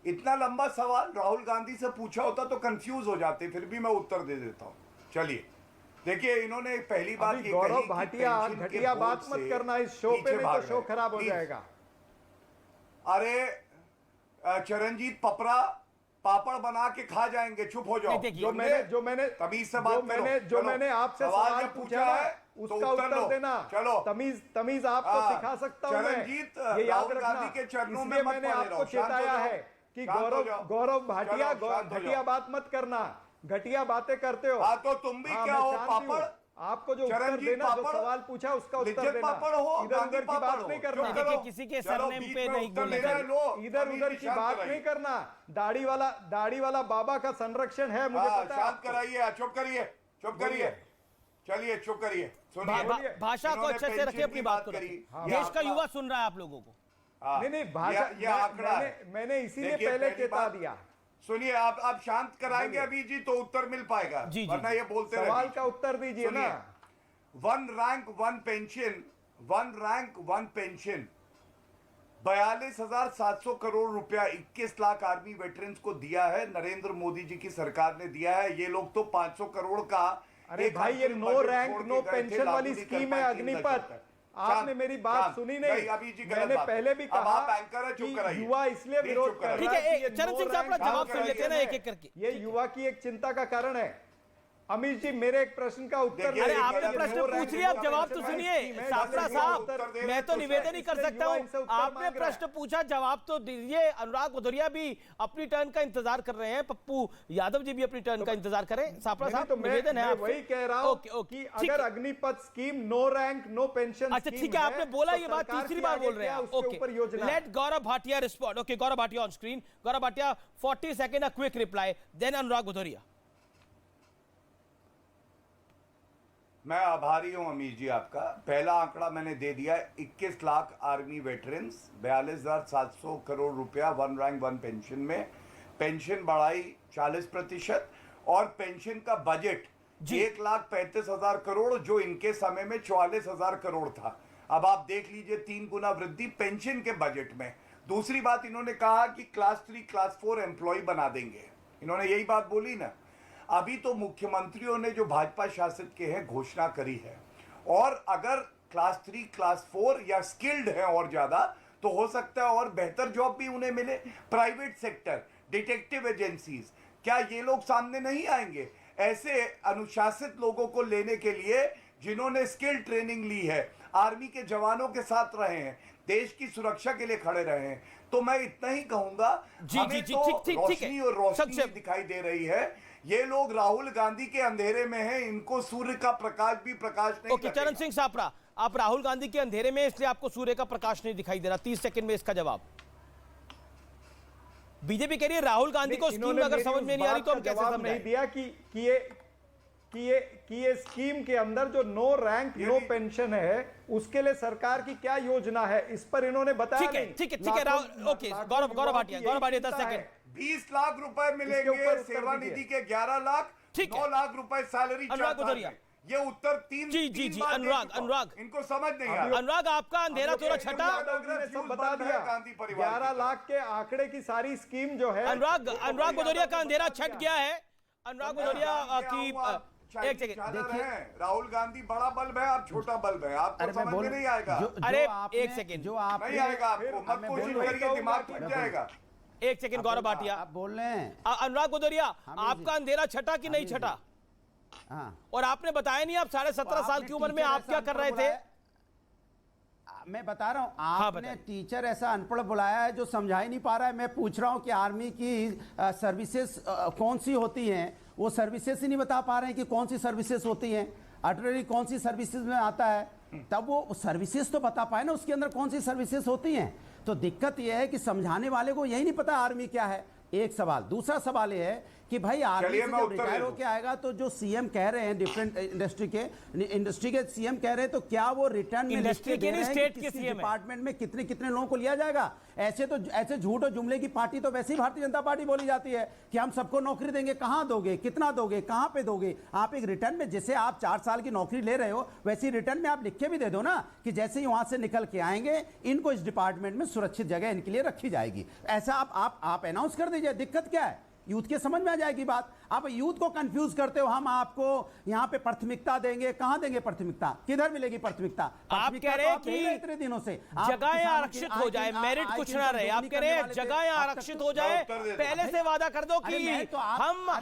इतना लंबा सवाल राहुल गांधी से पूछा होता तो कंफ्यूज हो जाते, फिर भी मैं उत्तर दे देता हूं। चलिए, देखिए, इन्होंने पहली बात ये गौरव कही भाटिया कि घटिया बात मत करना इस शो पे, नहीं तो शो खराब हो जाएगा। अरे चरणजीत पपरा पापड़ बना के खा जाएंगे, चुप हो जाओ। जो मैंने तमीज से बात करो। मैंने आपसे सवाल पूछा है उसका उत्तर देना। चलो, तमीज आपको सिखा सकता हूं मैं। ये याद रखना। के चरणों में मैंने आपको चेताया है कि गौरव भाटिया घटिया बात मत करना, घटिया बातें करते हो। हाँ, तो तुम भी क्या हो? पापड़। आपको जो उत्तर देना, जो सवाल पूछा उसका उत्तर देना। इधर उधर की बात नहीं करना। देखिए, किसी के सरनेम पे नहीं बोलना चाहिए। इधर उधर की बात नहीं करना। दाढ़ी वाला बाबा का संरक्षण है, मुझे पता है। शांत कराइए, चुप करिए, चुप करिए। चलिए, चुप करिए, सुनिए। भाषा को अच्छे से रखिए, अपनी बात करो। देश का युवा सुन रहा है आप लोगों को। नहीं, भाषा मैंने इसीलिए पहले चेता दिया। सुनिए, आप शांत कराएंगे अभी जी तो उत्तर मिल पाएगा, वरना ये बोलते रहिए। सवाल का उत्तर दीजिए ना। One rank one pension, 42,700 crore रुपया 21 लाख आर्मी वेटरन्स को दिया है। नरेंद्र मोदी जी की सरकार ने दिया है। ये लोग तो 500 करोड़ का। अरे भाई, ये नो रैंक नो पेंशन वाली स्कीम है अग्निपथ। आपने मेरी बात सुनी नहीं। मैंने पहले भी कहा कि युवा इसलिए विरोध कर रहा है। ठीक है, चरण सिंह साहब जवाब सुन लेते हैं ना एक एक करके। ये युवा की एक चिंता का कारण है। अमीश जी, मेरे एक प्रश्न का उत्तर। अरे आपने प्रश्न पूछ लिया, अब जवाब तो सुनिए। छापरा साहब, मैं तो निवेदन ही कर सकता हूँ। आपने प्रश्न पूछा, जवाब तो दीजिए। अनुराग भदौरिया भी अपनी टर्न का इंतजार कर रहे हैं, पप्पू यादव जी भी अपनी टर्न का इंतजार करें। छापरा साहब, निवेदन है। वही कह रहा हूँ कि अगर Agnipath scheme no rank no pension. अच्छा, ठीक है, आपने बोला ये बात तीसरी बार बोल रहे हैं। Okay, let Gaurav Bhatia respond. Okay, Gaurav Bhatia on screen. Gaurav Bhatia, 40 second, a quick reply, then Anurag Bhadauria. मैं आभारी हूं अमीश जी आपका। पहला आंकड़ा मैंने दे दिया, 21 लाख आर्मी वेटरन्स, 42,700 करोड़ रुपया वन रैंक वन पेंशन में। पेंशन बढ़ाई 40%, और पेंशन का बजट 1,35,000 करोड़, जो इनके समय में 44,000 करोड़ था। अब आप देख लीजिए, 3 गुना वृद्धि पेंशन के बजट में। दूसरी बात, इन्होंने कहा कि क्लास 3 क्लास 4 एम्प्लॉय बना देंगे। इन्होंने यही बात बोली ना। अभी तो मुख्यमंत्रियों ने जो भाजपा शासित के हैं घोषणा करी है, और अगर क्लास 3 क्लास 4 या स्किल्ड है और ज्यादा, तो हो सकता है और बेहतर जॉब भी उन्हें मिले। प्राइवेट सेक्टर, डिटेक्टिव एजेंसीज, क्या ये लोग सामने नहीं आएंगे ऐसे अनुशासित लोगों को लेने के लिए जिन्होंने स्किल ट्रेनिंग ली है, आर्मी के जवानों के साथ रहे हैं, देश की सुरक्षा के लिए खड़े रहे हैं? तो मैं इतना ही कहूंगा, हमें तो रोशनी और रोशनी दिखाई दे रही है। ये लोग राहुल गांधी के अंधेरे में हैं, इनको सूर्य का प्रकाश भी प्रकाश नहीं। ओके, चरण सिंह सापरा, आप राहुल गांधी के अंधेरे में, इसलिए आपको सूर्य का प्रकाश नहीं दिखाई दे रहा। 30 सेकंड में इसका जवाब। बीजेपी कह रही है राहुल गांधी को स्कीम अगर समझ में नहीं आ रही तो हम कैसे जवाब समझाएं? नहीं दिया कि ये स्कीम के अंदर जो नो रैंक नो पेंशन है उसके लिए सरकार की क्या योजना है, इस पर इन्होंने बताया नहीं। ठीक है राहुल, ओके, गौरव भाटिया 10 सेकंड। 20 लाख रुपए मिलेंगे, सेवानिधि के 11 लाख, 9 लाख रुपए सैलरी। अनुराग गुजरिया, ये उत्तर तीन जी अनुराग इनको समझ नहीं आ रहा। अनुराग, आपका अंधेरा थोड़ा छटा। सब बता दिया, 11 लाख के आंकड़े की सारी स्कीम जो है। अनुराग गुजरिया का अंधेरा छट गया है। अनुराग गुजरिया की एक सेकंड देखिए, राहुल गांधी बड़ा बल्ब है, आप छोटा बल्ब है, आपको समझ में नहीं आएगा। अरे एक सेकंड, जो आप नहीं आएगा आपको, मत कोशिश करिए, दिमाग फट जाएगा। एक सेकंड गौरव भाटिया, आप बोल रहे हैं। अनुराग गुजरिया, आपका अंधेरा छटा कि नहीं छटा? हाँ, और आपने बताया नहीं, आप 17.5 साल की उम्र में आप क्या कर रहे थे? मैं बता रहा हूं, आपने टीचर ऐसा अनपढ़ बुलाया है जो समझा ही नहीं पा रहा है। मैं पूछ रहा हूं कि आर्मी की सर्विसेज कौन सी होती हैं, वो सर्विसेज ही नहीं बता पा रहे हैं कि कौन सी सर्विसेज होती हैं। आर्टिलरी कौन सी सर्विसेज में आता है, तब वो सर्विसेज तो बता पाए ना, उसके अंदर कौन सी सर्विसेज होती हैं। तो दिक्कत यह है कि समझाने वाले को यही नहीं पता आर्मी क्या है। एक सवाल। दूसरा सवाल यह है कि भाई आर्मी से जब रिटायर होके आएगा तो जो सीएम कह रहे हैं, डिफरेंट इंडस्ट्री के सीएम कह रहे हैं, तो क्या वो रिटर्न में लिख के दे रहे हैं कि किस डिपार्टमेंट में कितने कितने लोगों को लिया जाएगा? ऐसे झूठ और जुमले की पार्टी तो वैसे ही भारतीय जनता पार्टी बोली जाती है कि हम सबको नौकरी देंगे। कहां दोगे, कितना दोगे, कहां पे दोगे? आप एक रिटर्न में, जैसे आप 4 साल की नौकरी ले रहे हो, वैसे रिटर्न में आप लिख के भी दे दो ना कि जैसे ही वहां से निकल के आएंगे इनको इस डिपार्टमेंट में सुरक्षित जगह इनके लिए रखी जाएगी। ऐसा आप अनाउंस कर दीजिए। दिक्कत क्या है? यूथ के समझ में आ जाएगी बात। आप यूथ को कंफ्यूज करते हो। हम आपको यहाँ पे प्राथमिकता देंगे। कहां देंगे प्राथमिकता? किधर मिलेगी प्राथमिकता? आप कह रहे हैं कि इतने दिनों से जगहें आरक्षित हो जाए, मेरिट कुछ ना रहे। आप कह रहे हैं जगहें आरक्षित हो जाए, पहले से वादा कर दो कि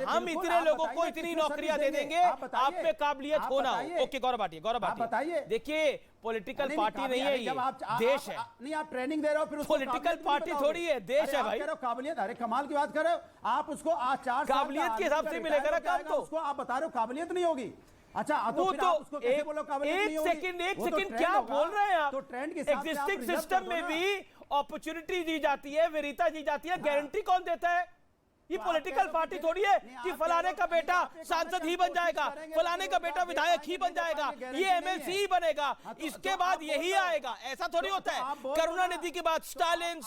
हम इतने लोगों को इतनी नौकरियां दे देंगे, आप में काबिलियत होना। ओके गौरव भाटिया बताइए। देखिए, पॉलिटिकल पार्टी नहीं है, ये देश है। नहीं, आप ट्रेनिंग दे रहे हो, फिर पॉलिटिकल पार्टी थोड़ी है, देश है भाई। काबिलियत, अरे कमाल की बात कर रहे हो आप। उसको आज 4 साल काबिलियत के हिसाब से मिलेगा ना काम, तो उसको आप बता रहे हो काबिलियत नहीं होगी। अच्छा, तो उसको कैसे बोलो काबिलियत नहीं होगी? एक सेकंड क्या बोल रहे हैं आप? तो ट्रेंड के एग्जिस्टिंग सिस्टम में भी अपॉर्चुनिटी दी जाती है, वरीयता दी जाती है। गारंटी कौन देता है? ये पॉलिटिकल पार्टी थोड़ी है कि फलाने का बेटा सांसद ही बन जाएगा, फलाने का बेटा विधायक ही बन जाएगा, ये एमएलसी ही बनेगा, इसके बाद यही आएगा। ऐसा थोड़ी होता है। करुणानिधि के बाद स्टालिन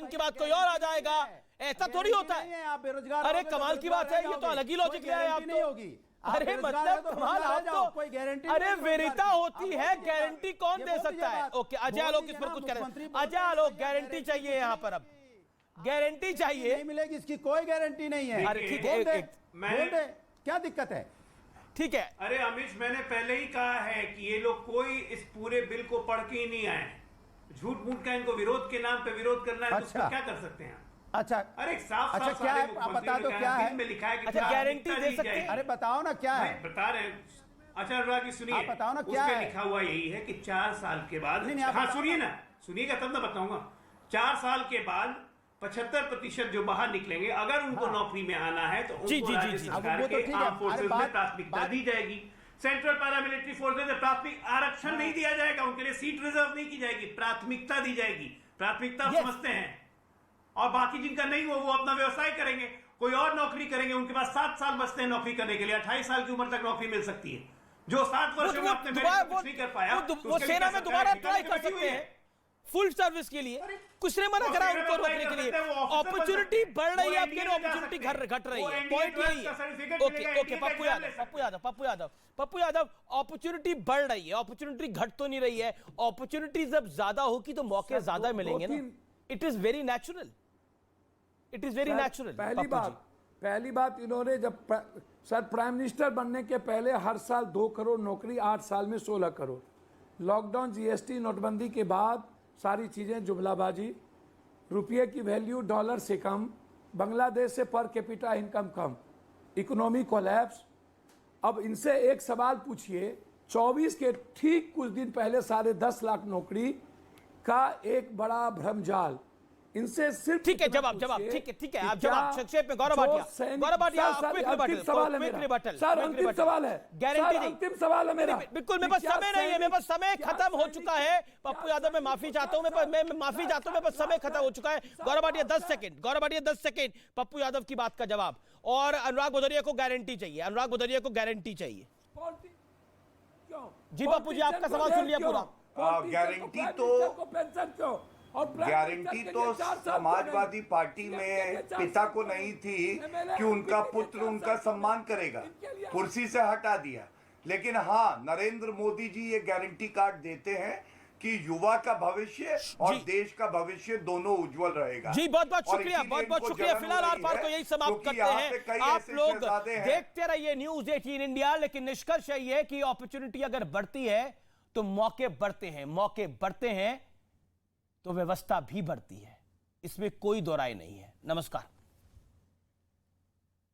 के बाद कोई और आ जाएगा, ऐसा थोड़ी होता है। आप बेरोजगार, अरे कमाल की बात है, ये तो अलग ही लॉजिक ले आए आप तो। अरे मतलब कमाल, आप तो कोई गारंटी, अरे वरीयता होती है, गारंटी कौन दे सकता है? ओके, अजय आलोक इस पर कुछ करें। अजय आलोक, गारंटी चाहिए यहाँ पर, अब गारंटी चाहिए। नहीं मिलेगी, इसकी कोई गारंटी नहीं है। अरे ठीक है, बोल दे, क्या दिक्कत है? ठीक है। अरे अमित, मैंने पहले ही कहा है कि ये लोग कोई इस पूरे बिल को पढ़ के ही नहीं आए। झूठ मूठ का इनको विरोध के नाम पे विरोध करना है। अच्छा, तो क्या कर सकते हैं? अच्छा, अरे साफ अच्छा, क्या है आप बता दो, क्या है? में लिखा है कि अच्छा, गारंटी दे सकते हैं? अरे बताओ ना क्या है? बता रहे। अच्छा अनुराग जी सुनिए, आप बताओ ना क्या है? लिखा हुआ यही है कि 4 साल के बाद, नहीं, हाँ सुनिए ना, सुनिएगा तब ना बताऊंगा। 4 साल के बाद 75% जो बाहर निकलेंगे, अगर उनको नौकरी में आना है तो उनको राज्य सरकार के आर्म फोर्सेज में प्राथमिकता दी जाएगी। सेंट्रल पैरामिलिट्री फोर्सेज में प्राथमिक आरक्षण नहीं दिया जाएगा, उनके लिए सीट रिजर्व नहीं की जाएगी, प्राथमिकता दी जाएगी। प्राथमिकता समझते हैं। और बाकी जिनका नहीं हो वो अपना व्यवसाय करेंगे, कोई और नौकरी करेंगे। उनके पास 7 साल बचते हैं नौकरी करने के लिए। 28 साल की उम्र तक नौकरी मिल सकती है। जो 7 वर्ष में अपने कुछ नहीं कर पाया, वो सेना में दोबारा ट्राई कर सकते हैं फुल सर्विस के लिए। कुछ ने मना करा उनको रोकने के लिए। अपॉर्चुनिटी बढ़ रही है, आपके अपॉर्चुनिटी घट रही है। पॉइंट यही है। ओके पप्पू यादव, अपॉर्चुनिटी बढ़ रही है, अपॉर्चुनिटी घट तो नहीं रही है। अपॉर्चुनिटी जब ज्यादा होगी तो मौके ज्यादा मिलेंगे ना। It is very natural, it is very natural. पहली बात इन्होंने जब सर प्राइम मिनिस्टर बनने के पहले हर साल 2 करोड़ नौकरी, 8 साल में 16 करोड़। लॉकडाउन, जीएसटी, नोटबंदी के बाद सारी चीज़ें जुमलाबाजी, रुपये की वैल्यू डॉलर से कम, बांग्लादेश से पर कैपिटा इनकम कम, इकोनॉमी कोलैप्स। अब इनसे एक सवाल पूछिए, 24 के ठीक कुछ दिन पहले 10.5 लाख नौकरी का एक बड़ा भ्रमजाल इनसे सिर्फ ठीक है, इतना जवाब पूछिए ठीक है कि आप क्या जवाब संक्षेप में। गौरव जो भाटिया, सैनिक- गौरव भाटिया, सर, क्विक अंतिम रिबटल, सवाल है क्विक मेरा। रिबटल, सर, क्विक अंतिम रिबटल। सवाल है। गारंटी सर, नहीं। अंतिम सवाल है मेरा। बिल्कुल, मेरे कि पास क्या समय नहीं है, मेरे पास समय क्या खत्म हो सैनिक- चुका है। पप्पू यादव, मैं माफी चाहता हूं, मैं माफी चाहता हूं, मेरे पास समय खत्म हो चुका है। गौरव भाटिया 10 सेकंड, गौरव भाटिया 10 सेकंड, पप्पू यादव की बात का जवाब। और अनुराग भदौरिया को गारंटी चाहिए, अनुराग भदौरिया को गारंटी चाहिए। जी पप्पू जी, आपका सवाल सुन लिया पूरा। गारंटी तो समाजवादी पार्टी में पिता को नहीं थी कि उनका पुत्र उनका सम्मान करेगा, कुर्सी से हटा दिया। लेकिन हाँ, नरेंद्र मोदी जी ये गारंटी कार्ड देते हैं कि युवा का भविष्य और देश का भविष्य दोनों उज्जवल रहेगा। जी बहुत बहुत शुक्रिया, बहुत बहुत शुक्रिया। फिलहाल आर पार को यही समाप्त करते हैं। आप लोग देखते रहिए न्यूज़ 18 इंडिया। लेकिन निष्कर्ष यही है कि अपॉर्चुनिटी अगर बढ़ती है तो मौके बढ़ते हैं, मौके बढ़ते हैं तो व्यवस्था भी बढ़ती है, इसमें कोई दो राय नहीं है। नमस्कार।